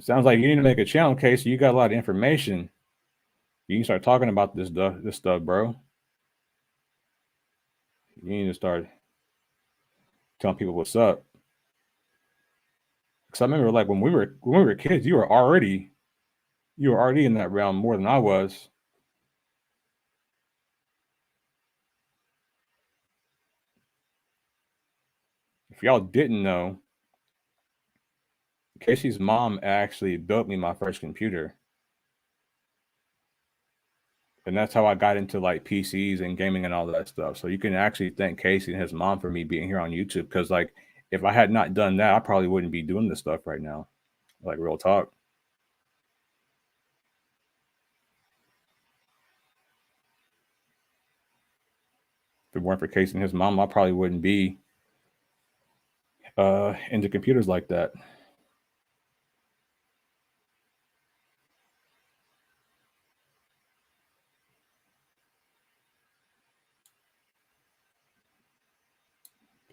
Sounds like you need to make a channel, Casey. You got a lot of information. You can start talking about this stuff, bro. You need to start telling people what's up. Because I remember, like when we were kids, you were already in that realm more than I was. If y'all didn't know, Casey's mom actually built me my first computer, and that's how I got into like PCs and gaming and all that stuff. So you can actually thank Casey and his mom for me being here on YouTube. Because like if I had not done that, I probably wouldn't be doing this stuff right now. Like real talk. If it weren't for Casey and his mom, I probably wouldn't be into computers like that.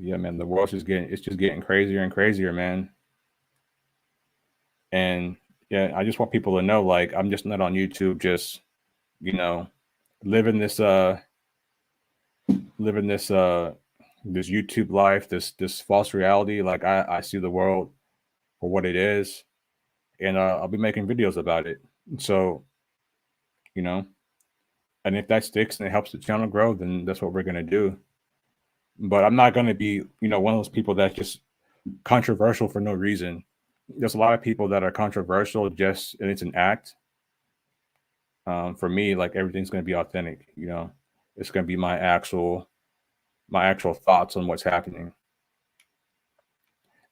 Yeah, man, the world's just getting crazier and crazier, man. And yeah, I just want people to know, like, I'm just not on YouTube, just you know, living this this YouTube life, this false reality. Like I see the world for what it is, and I'll be making videos about it. So you know, and if that sticks and it helps the channel grow, then that's what we're gonna do. But I'm not gonna be, one of those people that's just controversial for no reason. There's a lot of people that are controversial just and it's an act. For me, like everything's going to be authentic. It's going to be my actual thoughts on what's happening.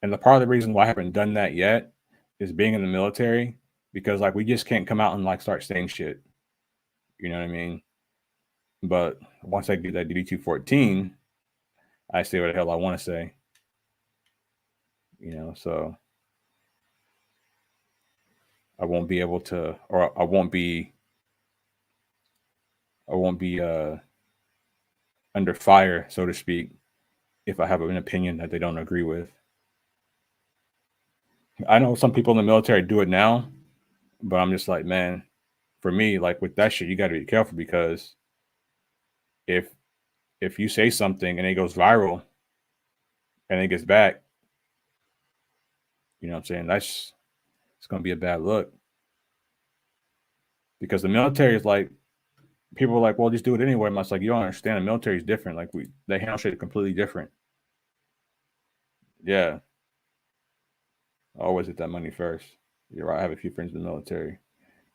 And the part of the reason why I haven't done that yet is being in the military because like we just can't come out and like start saying shit. You know what I mean? But once I get that DD 214, I say what the hell I want to say. So I won't be able to, or I won't be under fire, so to speak, if I have an opinion that they don't agree with. I know some people in the military do it now, but I'm just like, man, for me, like with that shit, you got to be careful because if if you say something and it goes viral and it gets back, you know what I'm saying? It's gonna be a bad look because the military is like people are like, well, just do it anyway. I'm just like, you don't understand. The military is different. Like they handle shit completely different. Yeah, I always hit that money first. You're right. I have a few friends in the military.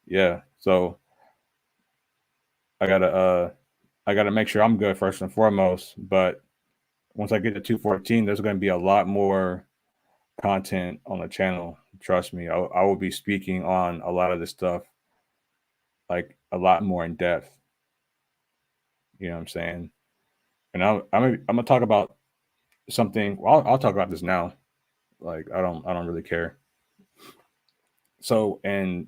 Yeah, so I gotta uh I gotta make sure I'm good first and foremost. But once I get to 214, there's gonna be a lot more content on the channel. Trust me, I will be speaking on a lot of this stuff, like a lot more in depth. You know what I'm saying? And I'm gonna talk about something. Well, I'll talk about this now. Like I don't really care. So, and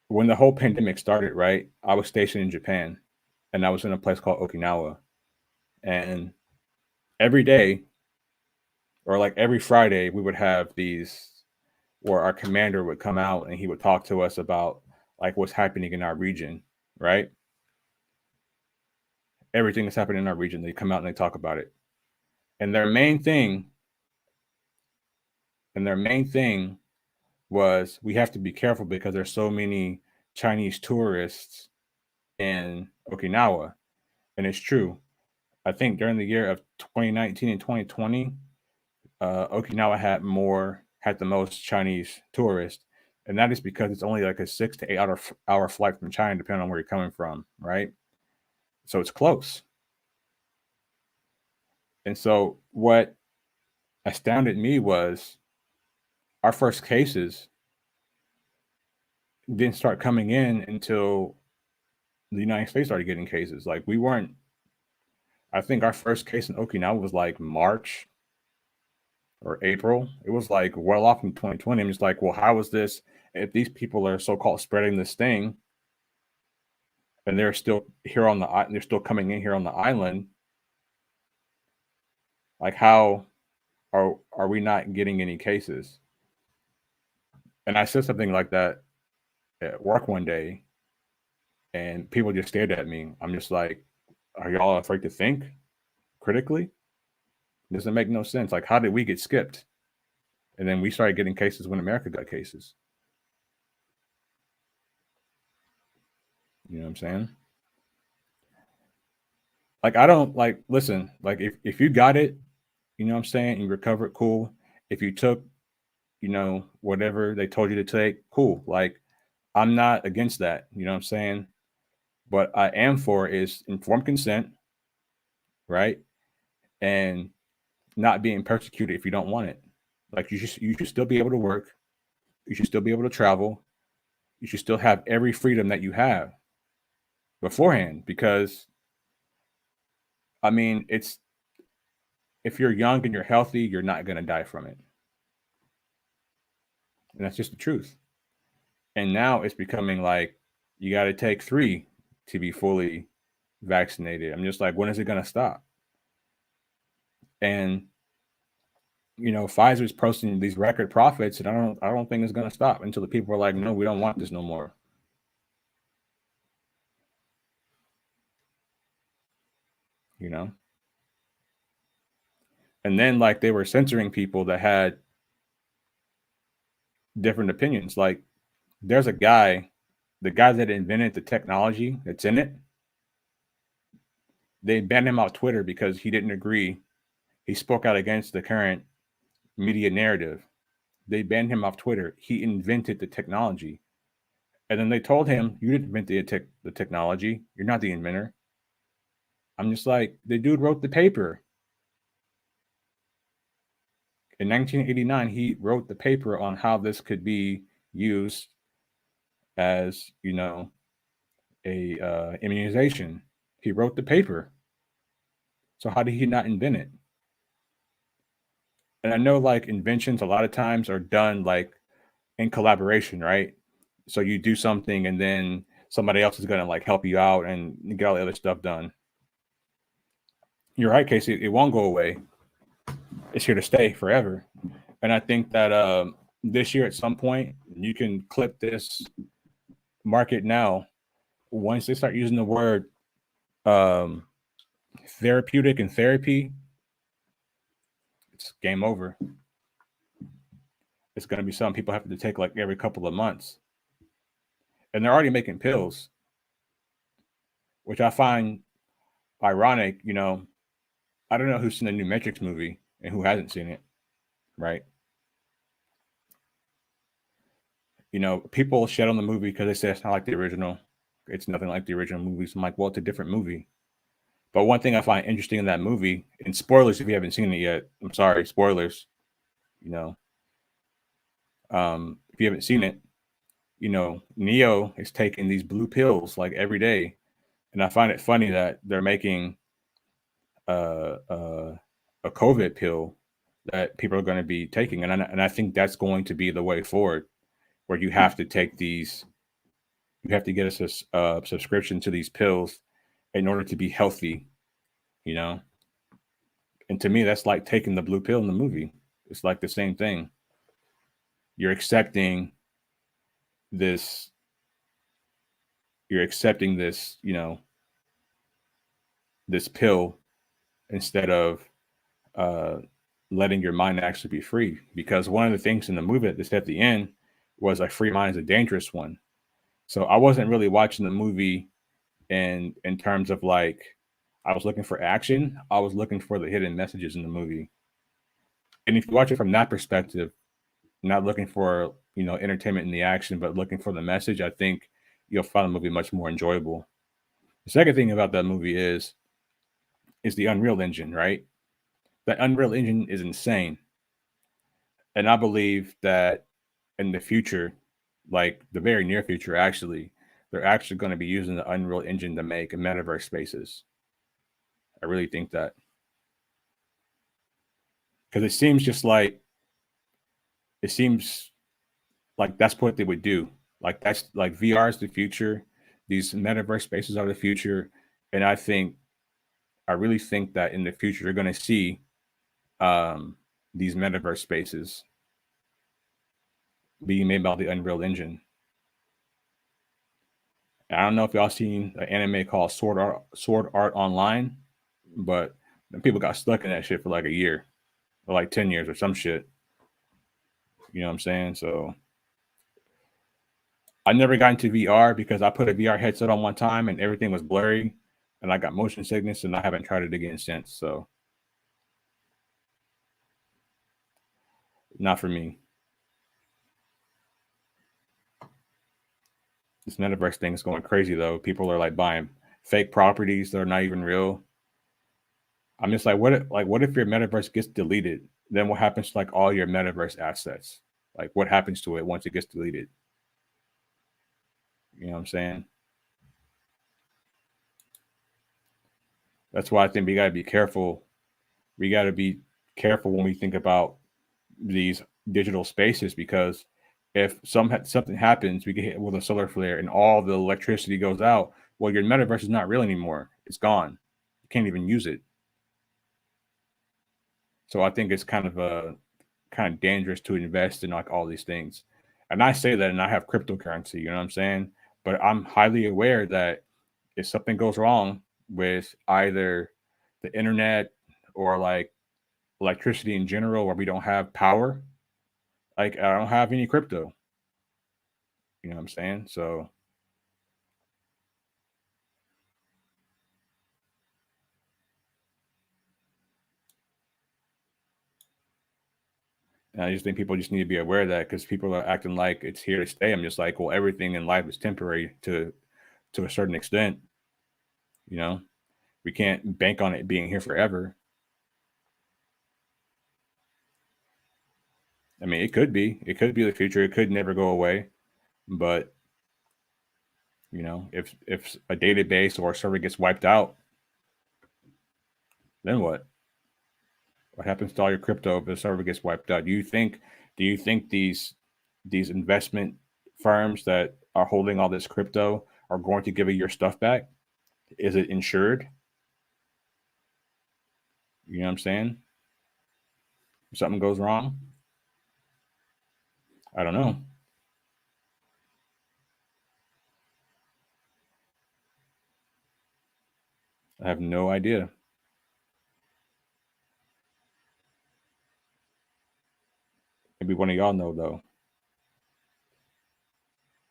when the whole pandemic started, right? I was stationed in Japan, and I was in a place called Okinawa, and every day or like every Friday we would have these where our commander would come out and he would talk to us about like what's happening in our region, right? Everything that's happening in our region, they come out and they talk about it. And their main thing was we have to be careful because there's so many Chinese tourists in Okinawa. And it's true. I think during the year of 2019 and 2020, Okinawa had the most Chinese tourists, and that is because it's only like a 6 to 8 hour flight from China, depending on where you're coming from, right? So it's close. And so what astounded me was our first cases didn't start coming in until the United States started getting cases. Like we weren't. I think our first case in Okinawa was like March or April. It was like well off in 2020. I'm just like, well, how is this? If these people are so-called spreading this thing, and they're still they're still coming in here on the island. Like, how are we not getting any cases? And I said something like that at work one day, and people just stared at me. I'm just like, are y'all afraid to think critically? It doesn't make no sense. Like, how did we get skipped? And then we started getting cases when America got cases. You know what I'm saying? Like, I don't like listen, like if you got it, you know what I'm saying, and you recovered, cool. If you took, whatever they told you to take, cool. Like, I'm not against that. You know what I'm saying? What I am for is informed consent, right? And not being persecuted if you don't want it. Like you should still be able to work. You should still be able to travel. You should still have every freedom that you have beforehand. Because I mean, it's if you're young and you're healthy, you're not gonna die from it. And that's just the truth. And now it's becoming like you gotta take 3 to be fully vaccinated. I'm just like, when is it gonna stop? And Pfizer's posting these record profits, and I don't think it's going to stop until the people are like, no, we don't want this no more. You know, and then like they were censoring people that had different opinions. Like there's a guy, the guy that invented the technology that's in it. They banned him off Twitter because he didn't agree. He spoke out against the current media narrative. They banned him off Twitter. He invented the technology. And then they told him, you didn't invent the technology. You're not the inventor. I'm just like, the dude wrote the paper. In 1989, he wrote the paper on how this could be used as, a immunization. He wrote the paper. So how did he not invent it? And I know like inventions a lot of times are done like in collaboration, right? So you do something and then somebody else is going to like help you out and get all the other stuff done. You're right, Casey. It won't go away. It's here to stay forever. And I think that this year at some point you can clip this, mark it now. Once they start using the word um, therapeutic and therapy, it's game over. It's going to be something people have to take like every couple of months. And they're already making pills, which I find ironic. I don't know who's seen the new Matrix movie and who hasn't seen it, right? People shed on the movie because they say it's not like the original. It's nothing like the original movie. So I'm like, well, it's a different movie. But one thing I find interesting in that movie, and spoilers if you haven't seen it yet, I'm sorry, spoilers. If you haven't seen it, Neo is taking these blue pills like every day, and I find it funny that they're making uh, uh, a COVID pill that people are going to be taking, and I think that's going to be the way forward, where you have to take these, you have to get a subscription to these pills in order to be healthy, you know. And to me, that's like taking the blue pill in the movie. It's like the same thing. You're accepting this. You're accepting this, this pill instead of uh, letting your mind actually be free. Because one of the things in the movie that they said at the end was a free mind is a dangerous one. So I wasn't really watching the movie in terms of like I was looking for action. I was looking for the hidden messages in the movie. And if you watch it from that perspective, not looking for entertainment in the action, but looking for the message, I think you'll find the movie much more enjoyable. The second thing about that movie is the Unreal Engine, right? That Unreal Engine is insane. And I believe that in the future, like the very near future, actually, they're actually going to be using the Unreal Engine to make metaverse spaces. I really think that because it seems like that's what they would do. Like that's like VR is the future. These metaverse spaces are the future, and I really think that in the future you're going to see um, these metaverse spaces being made by the Unreal Engine. I don't know if y'all seen an anime called Sword Art Online, but people got stuck in that shit for like a year or like 10 years or some shit. You know what I'm saying? So I never got into VR because I put a VR headset on one time and everything was blurry and I got motion sickness and I haven't tried it again since. So not for me. This metaverse thing is going crazy though. People are like buying fake properties that are not even real. I'm just like, what if your metaverse gets deleted? Then what happens to like all your metaverse assets? Like what happens to it once it gets deleted? You know what I'm saying? That's why I think we gotta be careful. We gotta be careful when we think about these digital spaces because if something happens, we get hit with a solar flare and all the electricity goes out. Well, your metaverse is not real anymore. It's gone. You can't even use it. So I think it's kind of dangerous to invest in like all these things. And I say that and I have cryptocurrency, you know what I'm saying? But I'm highly aware that if something goes wrong with either the internet or like electricity in general, or we don't have power, like I don't have any crypto. You know what I'm saying? So and I just think people just need to be aware of that because people are acting like it's here to stay. I'm just like, well, everything in life is temporary to a certain extent. You know, we can't bank on it being here forever. I mean, it could be the future. It could never go away. But if a database or a server gets wiped out, then what? What happens to all your crypto if the server gets wiped out? Do you think these investment firms that are holding all this crypto are going to give you your stuff back? Is it insured? You know what I'm saying? If something goes wrong, I don't know. I have no idea. Maybe one of y'all know though.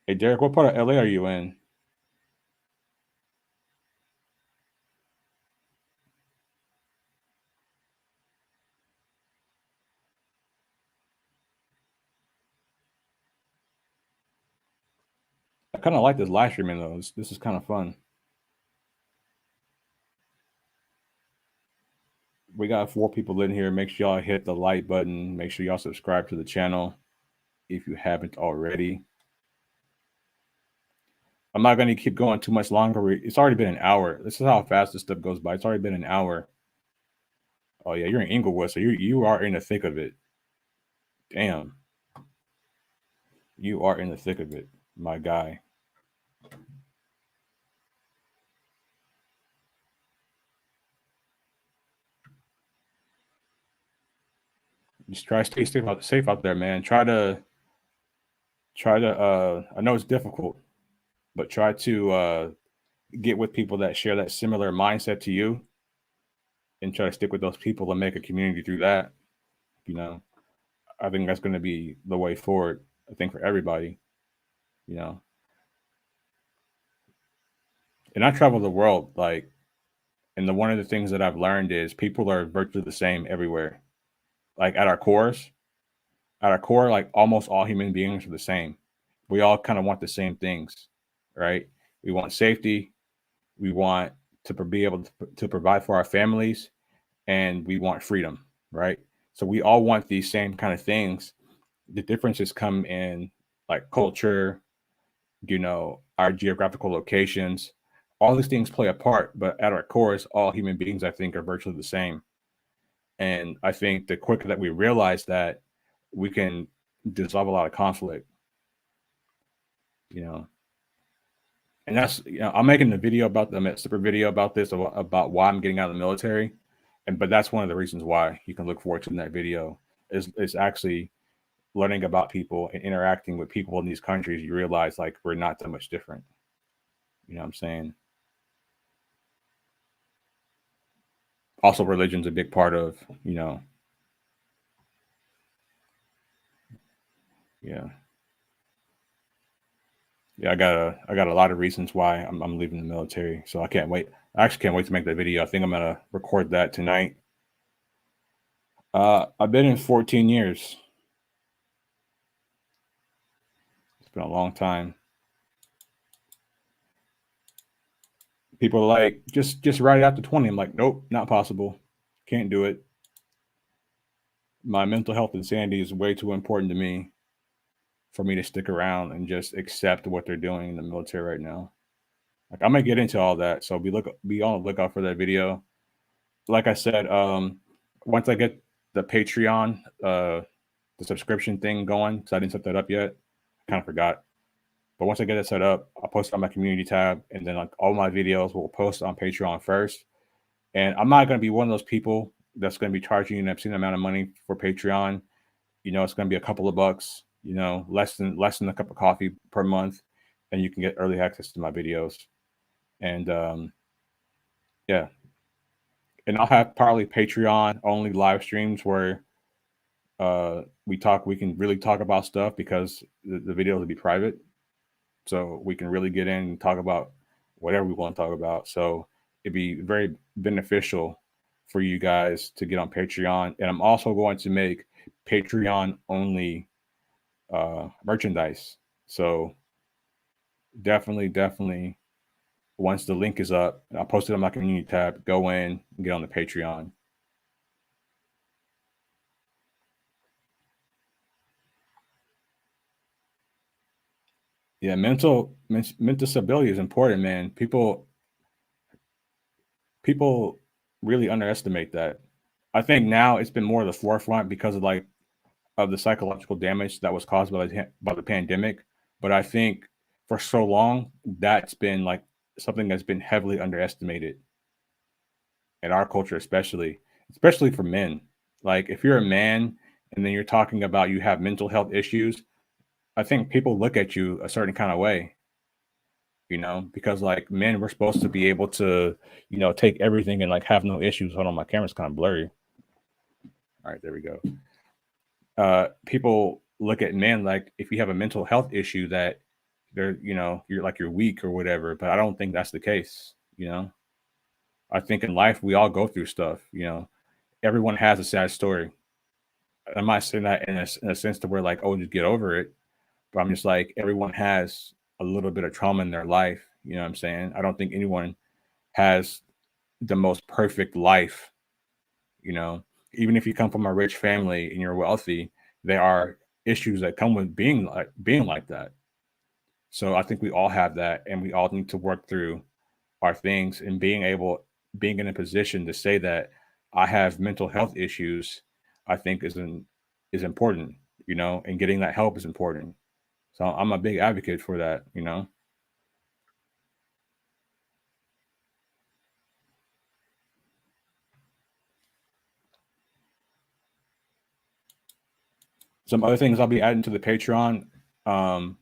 Hey Derek, what part of LA are you in? I kind of like this live streaming though. This is kind of fun. We got 4 people in here. Make sure y'all hit the like button. Make sure y'all subscribe to the channel if you haven't already. I'm not going to keep going too much longer. It's already been an hour. This is how fast this stuff goes by. It's already been an hour. Oh yeah, you're in Inglewood, so you are in the thick of it. Damn, you are in the thick of it, my guy. Just try to stay safe out there, man. Try to. I know it's difficult, but try to get with people that share that similar mindset to you, and try to stick with those people and make a community through that. You know, I think that's going to be the way forward. I think for everybody. You know, and I travel the world like, and one of the things that I've learned is people are virtually the same everywhere. Like at our core, like almost all human beings are the same. We all kind of want the same things, right? We want safety. We want to be able to provide for our families, and we want freedom, right? So we all want these same kind of things. The differences come in like culture, our geographical locations. All these things play a part, but at our cores, all human beings, I think, are virtually the same. And I think the quicker that we realize that, we can dissolve a lot of conflict, you know. And that's, I'm making a video about them, a separate video about this, about why I'm getting out of the military. But that's one of the reasons why. You can look forward to in that video is actually learning about people and interacting with people in these countries. You realize like we're not that much different. You know what I'm saying? Also, religion's a big part of, yeah. Yeah, I got a lot of reasons why I'm leaving the military. So I can't wait. I actually can't wait to make that video. I think I'm gonna record that tonight. I've been in 14 years. It's been a long time. People are like, just write it out to 20. I'm like, nope, not possible. Can't do it. My mental health and sanity is way too important to me for me to stick around and just accept what they're doing in the military right now. Like I'm gonna get into all that. So be on the lookout for that video. Like I said, once I get the Patreon, the subscription thing going, because I didn't set that up yet. I kind of forgot. But once I get it set up, I'll post it on my community tab, and then like all my videos will post on Patreon first. And I'm not going to be one of those people that's going to be charging an obscene amount of money for Patreon. It's going to be a couple of bucks. Less than a cup of coffee per month, and you can get early access to my videos. And yeah, and I'll have probably Patreon only live streams where we can really talk about stuff because the videos will be private, so we can really get in and talk about whatever we want to talk about. So it'd be very beneficial for you guys to get on Patreon. And I'm also going to make Patreon only merchandise. So definitely, once the link is up, I'll post it on my community tab, go in and get on the Patreon. Yeah, mental stability is important, man. People really underestimate that. I think now it's been more of the forefront because of the psychological damage that was caused by the pandemic. But I think for so long that's been like something that's been heavily underestimated in our culture, especially for men. Like if you're a man and then you're talking about you have mental health issues, I think people look at you a certain kind of way, because like men, we're supposed to be able to, take everything and like have no issues. Hold on, my camera's kind of blurry. All right, there we go. People look at men like if you have a mental health issue that you're weak or whatever, but I don't think that's the case. I think in life we all go through stuff. Everyone has a sad story. I'm not saying that in a sense to where like, oh, just get over it, but I'm just like everyone has a little bit of trauma in their life. You know what I'm saying? I don't think anyone has the most perfect life. you know Even if you come from a rich family and you're wealthy, there are issues that come with being like that. So I think we all have that, and we all need to work through our things, and being in a position to say that I have mental health issues, I think is important, and getting that help is important. So I'm a big advocate for that. Some other things I'll be adding to the Patreon. Um,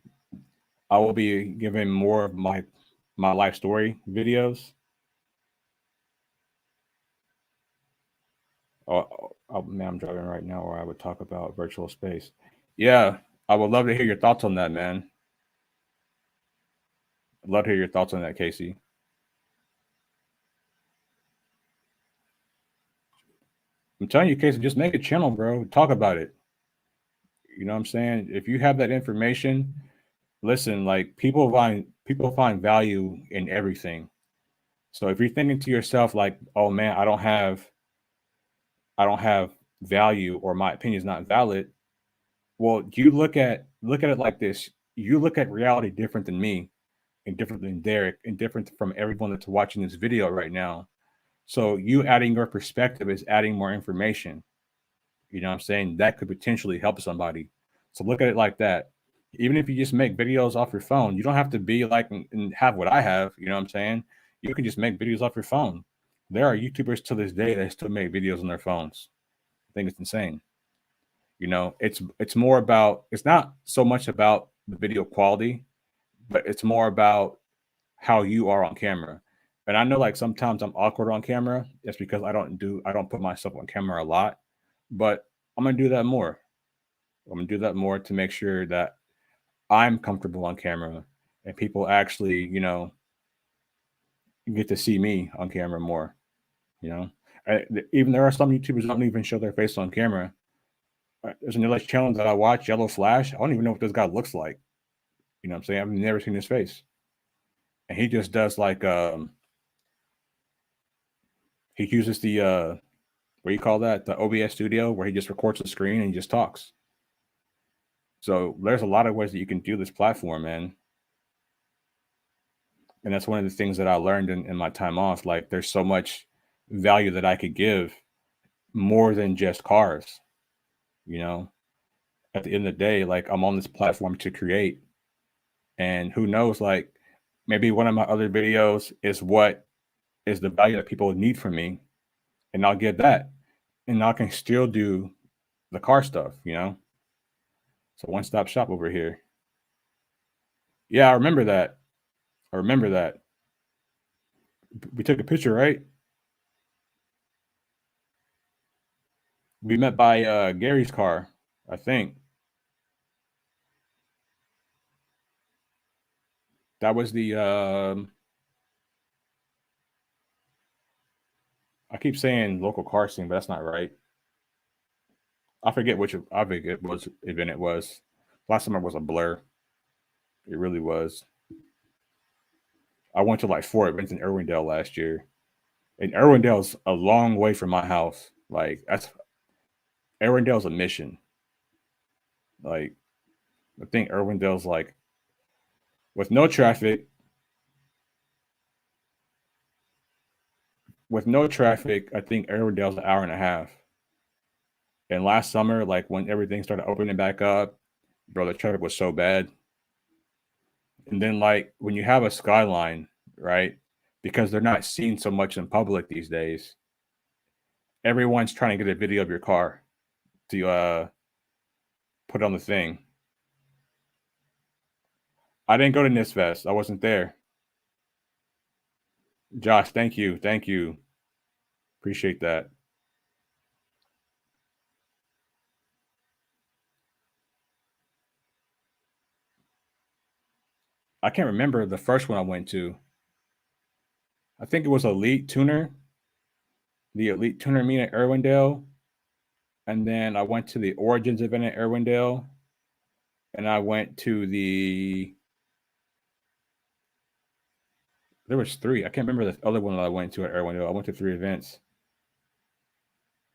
I will be giving more of my life story videos. Man, I'm driving right now, or I would talk about virtual space. Yeah, I would love to hear your thoughts on that, man. I'd love to hear your thoughts on that, Casey. I'm telling you, Casey, just make a channel, bro. Talk about it. You know what I'm saying? If you have that information, listen, like people find value in everything. So if you're thinking to yourself like, "Oh man, I don't have value, or my opinion is not valid," well, you look at it like this. You look at reality different than me, and different than Derek, and different from everyone that's watching this video right now. So you adding your perspective is adding more information. You know what I'm saying? That could potentially help somebody. So look at it like that. Even if you just make videos off your phone, you don't have to be like and have what I have. You know what I'm saying? You can just make videos off your phone. There are YouTubers to this day that still make videos on their phones. I think it's insane. You know, it's more about, it's not so much about the video quality, but it's more about how you are on camera. And I know like sometimes I'm awkward on camera. It's because I don't put myself on camera a lot, but I'm gonna do that more. I'm gonna do that more to make sure that I'm comfortable on camera and people actually, get to see me on camera more. You know, even there are some YouTubers that don't even show their face on camera. There's another channel that I watch, Yellow Flash. I don't even know what this guy looks like. You know what I'm saying? I've never seen his face. And he just does like he uses the what do you call that? The OBS studio where he just records the screen and he just talks. So there's a lot of ways that you can do this platform, man. And that's one of the things that I learned in my time off. Like there's so much value that I could give more than just cars, you know. At the end of the day, like I'm on this platform to create. And who knows, like maybe one of my other videos is what is the value that people need from me. And I'll get that. And I can still do the car stuff, you know? So one stop shop over here. Yeah, I remember that. I remember that. We took a picture, right? We met by Gary's car, I think. That was the I keep saying local car scene, but that's not right. I forget which event it was. Last summer was a blur. It really was. I went to like 4 events in Irwindale last year. And Irwindale's a long way from my house. Like that's Irwindale's a mission. Like I think Irwindale's like with no traffic, I think Irwindale's an hour and a half. And last summer, like when everything started opening back up, bro, the traffic was so bad. And then like when you have a skyline, right? Because they're not seen so much in public these days. Everyone's trying to get a video of your car to put on the thing. I didn't go to NISFest. I wasn't there. Josh, thank you. Thank you. Appreciate that. I can't remember the first one I went to. I think it was Elite Tuner, the Elite Tuner meet at Irwindale. And then I went to the Origins event at Irwindale. And I went to there was three. I can't remember the other one that I went to at Irwindale. I went to 3 events.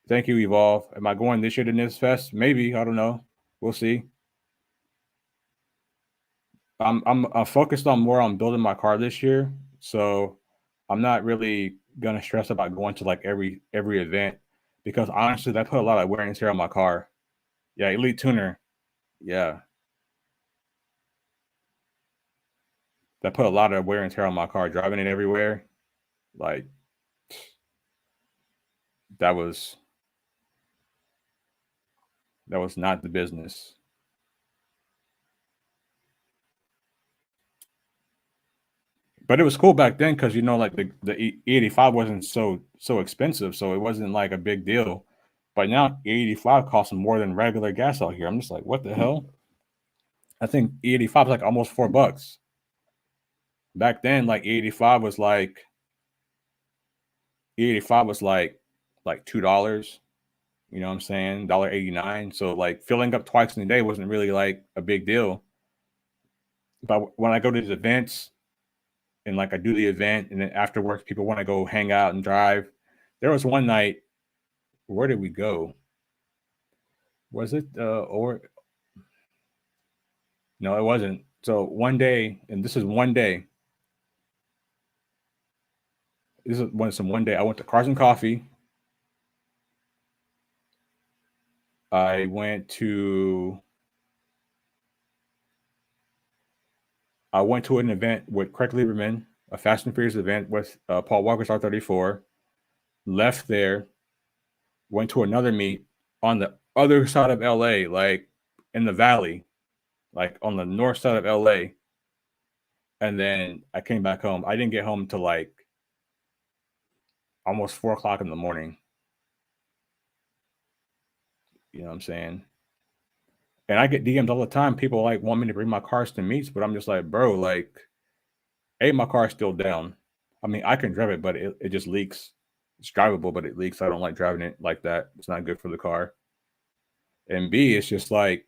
Thank you, Evolve. Am I going this year to NIS Fest? Maybe. I don't know. We'll see. I'm focused on more on building my car this year, so I'm not really gonna stress about going to like every event because honestly, that put a lot of wear and tear on my car. Yeah, Elite Tuner. Yeah, that put a lot of wear and tear on my car. Driving it everywhere, like that was that was not the business. But it was cool back then because like the E85 wasn't so expensive, so it wasn't like a big deal. But now E85 costs more than regular gas out here. I'm just like, what the hell? I think E85 is like almost $4. Back then, like E85 was like $2. You know what I'm saying? $1.89. So like filling up twice in a day wasn't really like a big deal. But when I go to these events and like I do the event and then afterwards people want to go hang out and drive. There was one night, where did we go? Was it or no, it wasn't. So one day, and this is one day. This is one day I went to Cars and Coffee. I went to an event with Craig Lieberman, a Fast and Furious event with Paul Walker's R34. Left there, went to another meet on the other side of LA, like in the valley, like on the north side of LA. And then I came back home. I didn't get home till like almost 4 o'clock in the morning. You know what I'm saying? And I get DMs all the time. People like want me to bring my cars to meets, but I'm just like, bro, like, A, my car's still down. I mean, I can drive it, but it just leaks. It's drivable, but it leaks. I don't like driving it like that. It's not good for the car. And B, it's just like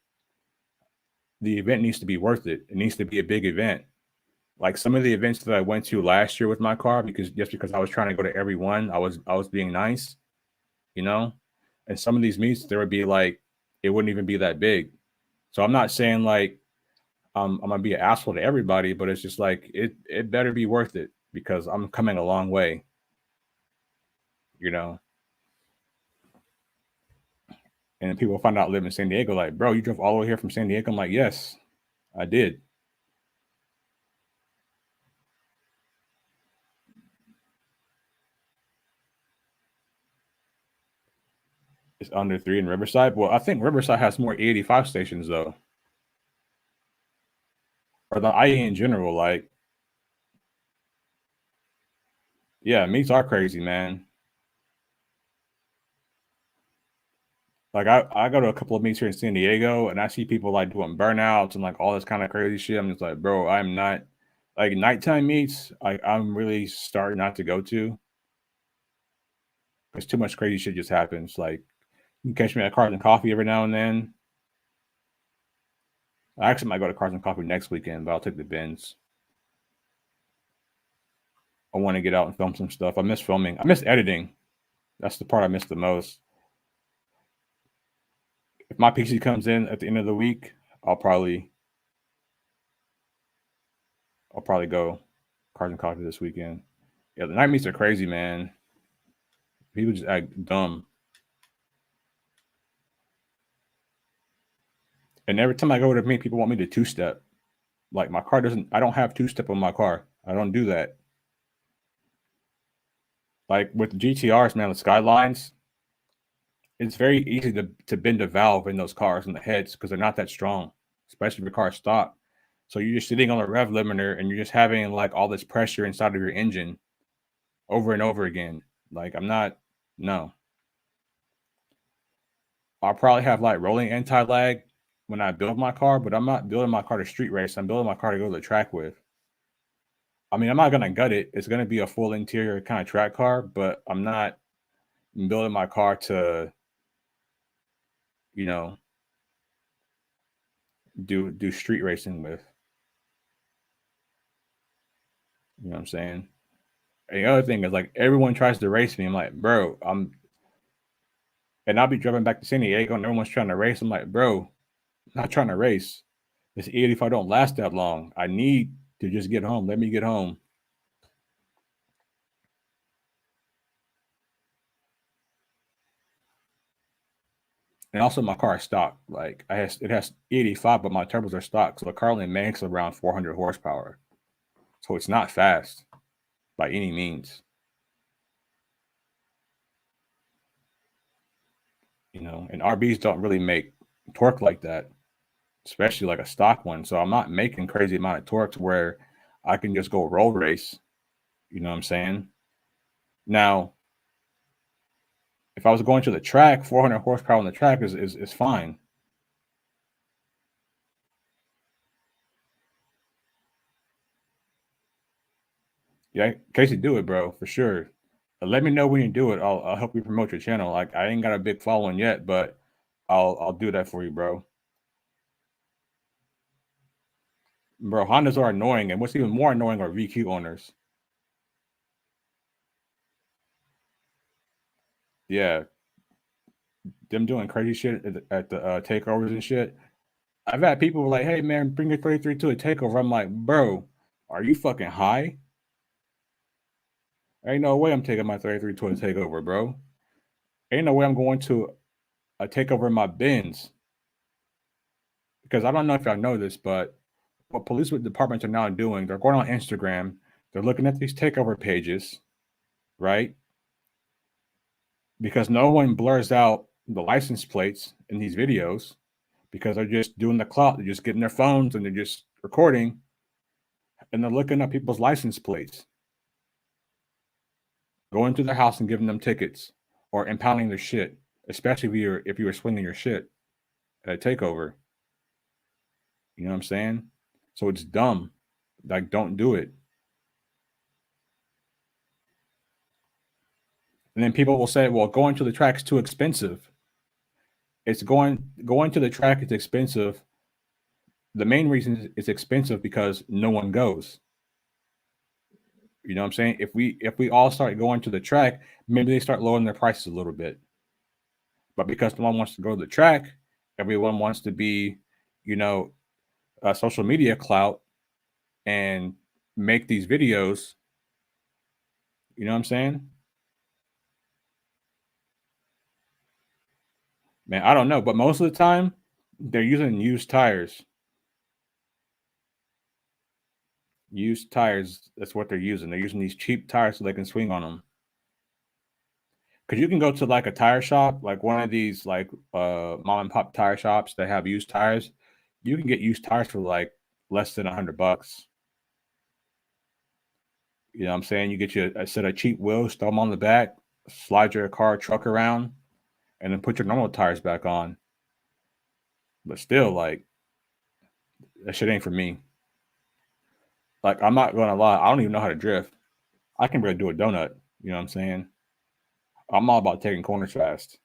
the event needs to be worth it. It needs to be a big event. Like some of the events that I went to last year with my car, because I was trying to go to every one, I was being nice, you know. And some of these meets, there would be like, it wouldn't even be that big. So I'm not saying like I'm gonna be an asshole to everybody, but it's just like it better be worth it because I'm coming a long way, you know. And people find out I live in San Diego, like, bro, you drove all the way here from San Diego. I'm like, yes, I did. It's under 3 in Riverside. Well, I think Riverside has more E85 stations though, or the IE in general. Like, yeah, meets are crazy, man. Like I go to a couple of meets here in San Diego and I see people like doing burnouts and like all this kind of crazy shit. I'm just like, bro, I'm not like nighttime meets. I'm really starting not to go to because too much crazy shit just happens. Like you can catch me at Cars and Coffee every now and then. I actually might go to Cars and Coffee next weekend, but I'll take the bins. I want to get out and film some stuff. I miss filming. I miss editing. That's the part I miss the most. If my PC comes in at the end of the week, I'll probably go Cars and Coffee this weekend. Yeah, the night meets are crazy, man. People just act dumb. And every time I go to meet, people want me to two-step. Like my car doesn't. I don't have two-step on my car. I don't do that. Like with the GTRs, man, the Skylines, it's very easy to bend a valve in those cars in the heads because they're not that strong, especially if your car's stock. So you're just sitting on a rev limiter and you're just having like all this pressure inside of your engine over and over again. Like I'm not, no. I'll probably have like rolling anti-lag when I build my car, but I'm not building my car to street race. I'm building my car to go to the track with. I mean, I'm not gonna gut it. It's gonna be a full interior kind of track car, but I'm not building my car to, you know, do street racing with. You know what I'm saying? And the other thing is like everyone tries to race me. I'm like, bro, and I'll be driving back to San Diego and everyone's trying to race. I'm like, bro, I'm not trying to race. This E85 don't last that long. I need to just get home. Let me get home. And also my car is stock. Like it has 85, but my turbos are stock. So the car only makes around 400 horsepower. So it's not fast by any means. You know, and RBs don't really make torque like that, especially like a stock one. So I'm not making crazy amount of torque to where I can just go roll race. You know what I'm saying? Now, If I was going to the track, 400 horsepower on the track is fine. Yeah, Casey, do it, bro, for sure. Let me know when you do it. I'll help you promote your channel. Like I ain't got a big following yet, but I'll do that for you, bro. Bro, Hondas are annoying, and what's even more annoying are VQ owners. Yeah, them doing crazy shit at the takeovers and shit. I've had people like, "Hey man, bring your 33 to a takeover." I'm like, bro, are you fucking high? Ain't no way I'm taking my 33 to a takeover, bro. Ain't no way I'm going to a takeover in my Benz. Because I don't know if y'all know this, but what police departments are now doing, they're going on Instagram, they're looking at these takeover pages, right? Because no one blurs out the license plates in these videos because they're just doing the clout. They're just getting their phones and they're just recording and they're looking at people's license plates, going to their house and giving them tickets or impounding their shit, especially if you were swinging your shit at a takeover. You know what I'm saying? So it's dumb. Like, don't do it. And then people will say, well, going to the track is too expensive. It's going to the track is expensive. The main reason it's expensive because no one goes. You know what I'm saying? If we all start going to the track, maybe they start lowering their prices a little bit. But because no one wants to go to the track, everyone wants to be, you know, social media clout and make these videos. You know what I'm saying? Man, I don't know, but most of the time they're using used tires. Used tires, that's what they're using. They're using these cheap tires so they can swing on them. Because you can go to like a tire shop, like one of these like mom and pop tire shops that have used tires. You can get used tires for like less than $100. You know what I'm saying? You get you a set of cheap wheels, throw them on the back, slide your car truck around, and then put your normal tires back on. But still, like that shit ain't for me. Like I'm not gonna lie, I don't even know how to drift. I can really do a donut. You know what I'm saying? I'm all about taking corners fast.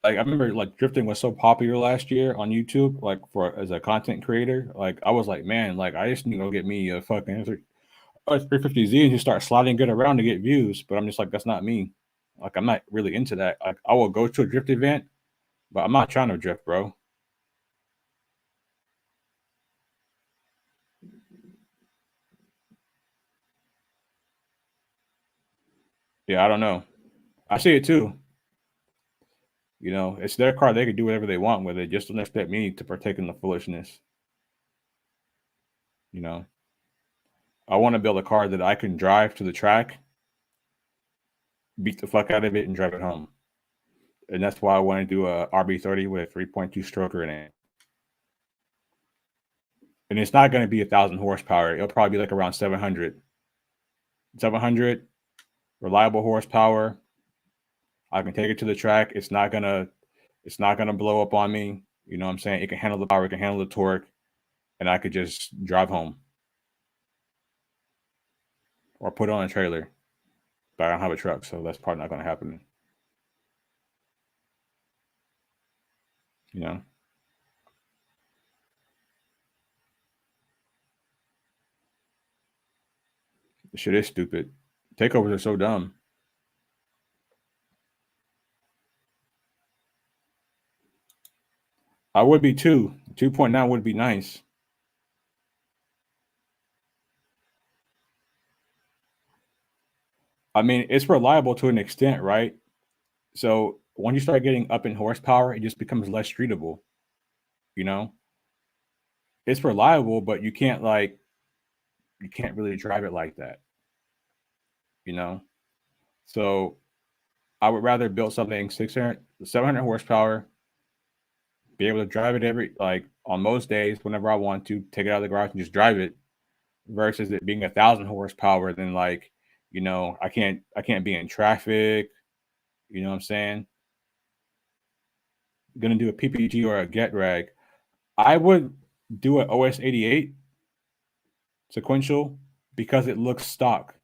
Like I remember like drifting was so popular last year on YouTube, like for as a content creator. Like I was like, man, like I just need to go get me a fucking 350Z and just start sliding it around to get views. But I'm just like, that's not me. Like I'm not really into that. Like I will go to a drift event, but I'm not trying to drift, bro. Yeah, I don't know. I see it too. You know, it's their car. They can do whatever they want with it. Just don't expect me to partake in the foolishness. You know, I want to build a car that I can drive to the track, beat the fuck out of it, and drive it home. And that's why I want to do a RB30 with a 3.2 stroker in it. And it's not going to be 1,000 horsepower. It'll probably be like around 700. 700 reliable horsepower. I can take it to the track. It's not gonna blow up on me. You know what I'm saying? It can handle the power, it can handle the torque, and I could just drive home or put it on a trailer. But I don't have a truck, so that's probably not gonna happen. You know, the shit is stupid. Takeovers are so dumb. I would be too. 2.9 would be nice. I mean, it's reliable to an extent, right? So when you start getting up in horsepower, it just becomes less streetable. You know, it's reliable, but you can't really drive it like that. You know, so I would rather build something 600, 700 horsepower, be able to drive it every like on most days whenever I want to, take it out of the garage and just drive it versus it being 1,000 horsepower. Then like, I can't be in traffic. You know what I'm saying? Gonna do a PPG or a get rag. I would do an OS 88 sequential because it looks stock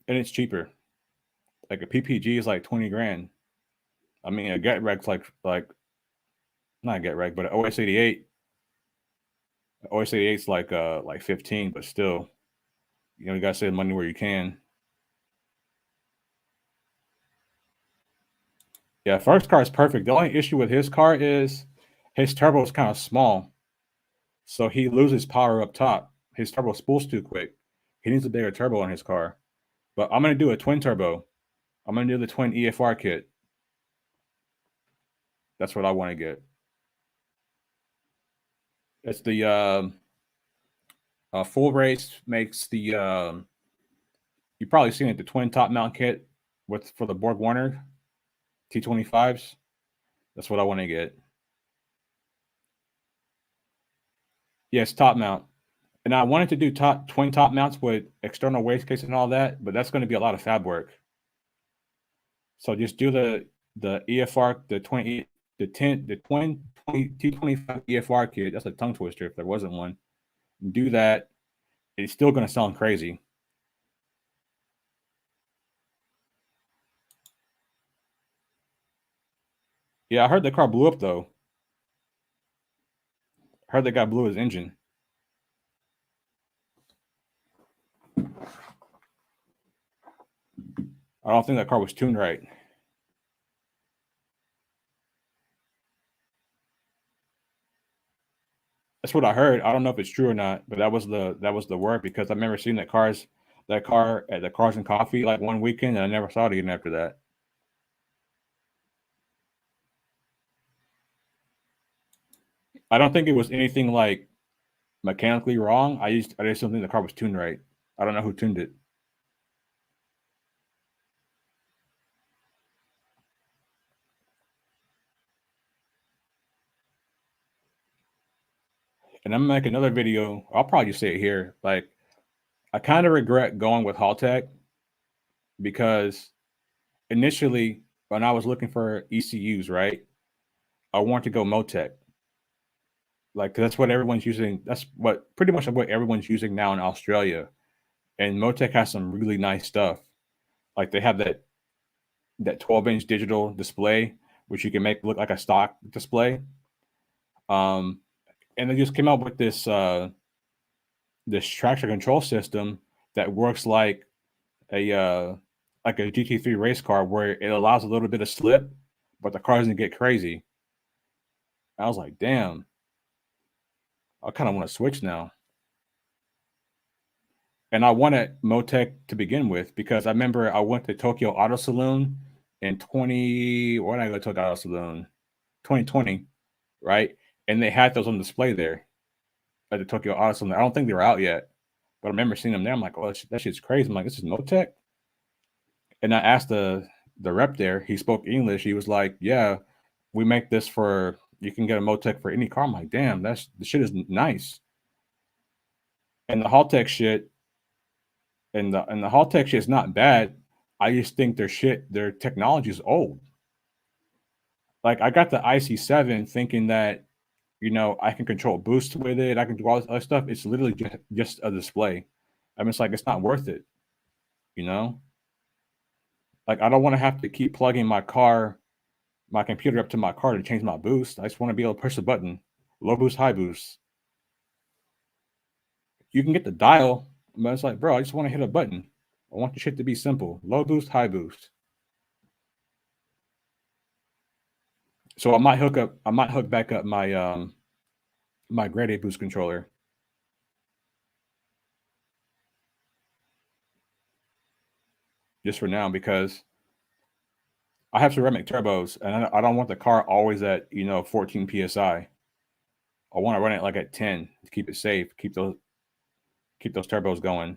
and it's cheaper. Like a PPG is like 20 grand. I mean, a get rag's like not a get rag, but an OS 88. OS 88 is like 15, but still, you gotta save money where you can. Yeah, first car is perfect. The only issue with his car is his turbo is kind of small, so he loses power up top. His turbo spools too quick. He needs a bigger turbo on his car. But I'm gonna do a twin turbo. I'm gonna do the twin EFR kit. That's what I want to get. It's the full race makes the you've probably seen it, the twin top mount kit for the Borg Warner T25s. That's what I want to get. Yes, top mount. And I wanted to do twin top mounts with external waste case and all that, but that's going to be a lot of fab work. So just do the EFR, the twin T25 EFR kit. That's a tongue twister if there wasn't one. Do that. It's still going to sound crazy. Yeah, I heard the car blew up though. I heard the guy blew his engine. I don't think that car was tuned right. That's what I heard. I don't know if it's true or not, but that was the word because I remember seeing that car at the Cars and Coffee like one weekend, and I never saw it again after that. I don't think it was anything like mechanically wrong. I just don't think the car was tuned right. I don't know who tuned it. And I'm gonna make another video. I'll probably just say it here. Like, I kind of regret going with Haltech because initially when I was looking for ECUs, right, I wanted to go Motec. Like that's what everyone's using. That's what pretty much what everyone's using now in Australia. And Motec has some really nice stuff. Like they have that 12-inch digital display, which you can make look like a stock display. And they just came out with this traction control system that works a like a GT3 race car where it allows a little bit of slip, but the car doesn't get crazy. I was like, damn, I kind of want to switch now. And I wanted Motec to begin with because I remember I went to Tokyo Auto Saloon in 20. When did I go to Tokyo Auto Saloon? 2020, right? And they had those on display there at the Tokyo Auto Saloon. I don't think they were out yet, but I remember seeing them there. I'm like, oh, that shit's crazy. I'm like, this is Motec. And I asked the rep there. He spoke English. He was like, yeah, we make this for you can get a Motec for any car. I'm like, damn, the shit is nice. And the Haltech shit and the Haltech shit is not bad. I just think their technology is old. Like I got the IC7 thinking that I can control boost with it. I can do all this other stuff. It's literally just a display. I mean, it's like it's not worth it. You know, like I don't want to have to keep plugging my computer up to my car to change my boost. I just want to be able to push the button, low boost, high boost. You can get the dial, but it's like, bro, I just want to hit a button. I want the shit to be simple: low boost, high boost. So I might hook back up my grade A boost controller just for now because I have ceramic turbos and I don't want the car always at 14 psi. I want to run it like at 10 to keep it safe, keep those turbos going.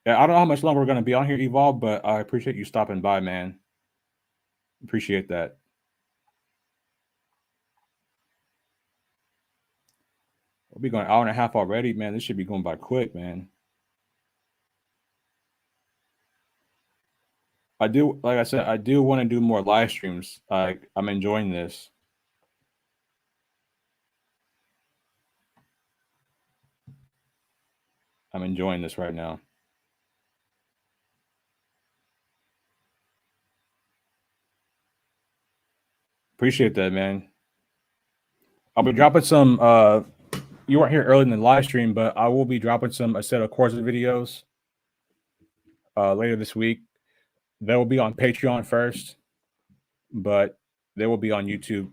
Yeah, I don't know how much longer we're going to be on here, Evolve, but I appreciate you stopping by, man. Appreciate that. We'll be going an hour and a half already, man. This should be going by quick, man. I do, like I said, I do want to do more live streams. I'm enjoying this. I'm enjoying this right now. Appreciate that, man. I'll be dropping some. You weren't here early in the live stream, but I will be dropping a set of course videos later this week. They will be on Patreon first, but they will be on YouTube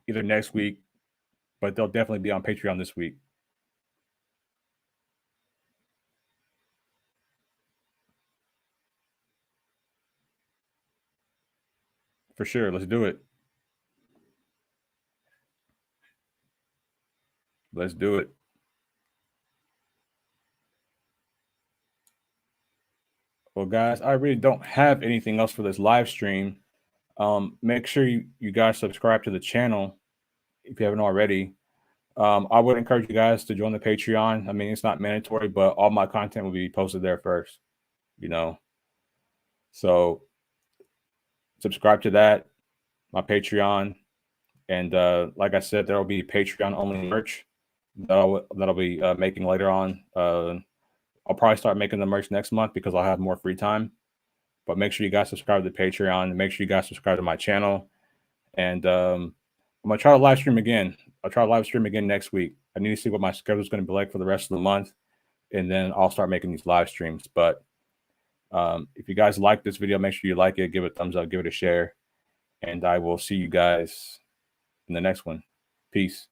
either next week, but they'll definitely be on Patreon this week. For sure. Let's do it. Let's do it. Well, guys, I really don't have anything else for this live stream. Make sure you guys subscribe to the channel if you haven't already. I would encourage you guys to join the Patreon. I mean, it's not mandatory, but all my content will be posted there first, you know. So subscribe to that, my Patreon. And like I said, there will be Patreon only merch that'll be making later on. I'll probably start making the merch next month because I'll have more free time. But make sure you guys subscribe to Patreon. Make sure you guys subscribe to my channel. And I'm gonna try to live stream again. I'll try to live stream again next week. I need to see what my schedule is going to be like for the rest of the month, and then I'll start making these live streams. But if you guys like this video, make sure you like it, give it a thumbs up, give it a share, and I will see you guys in the next one. Peace.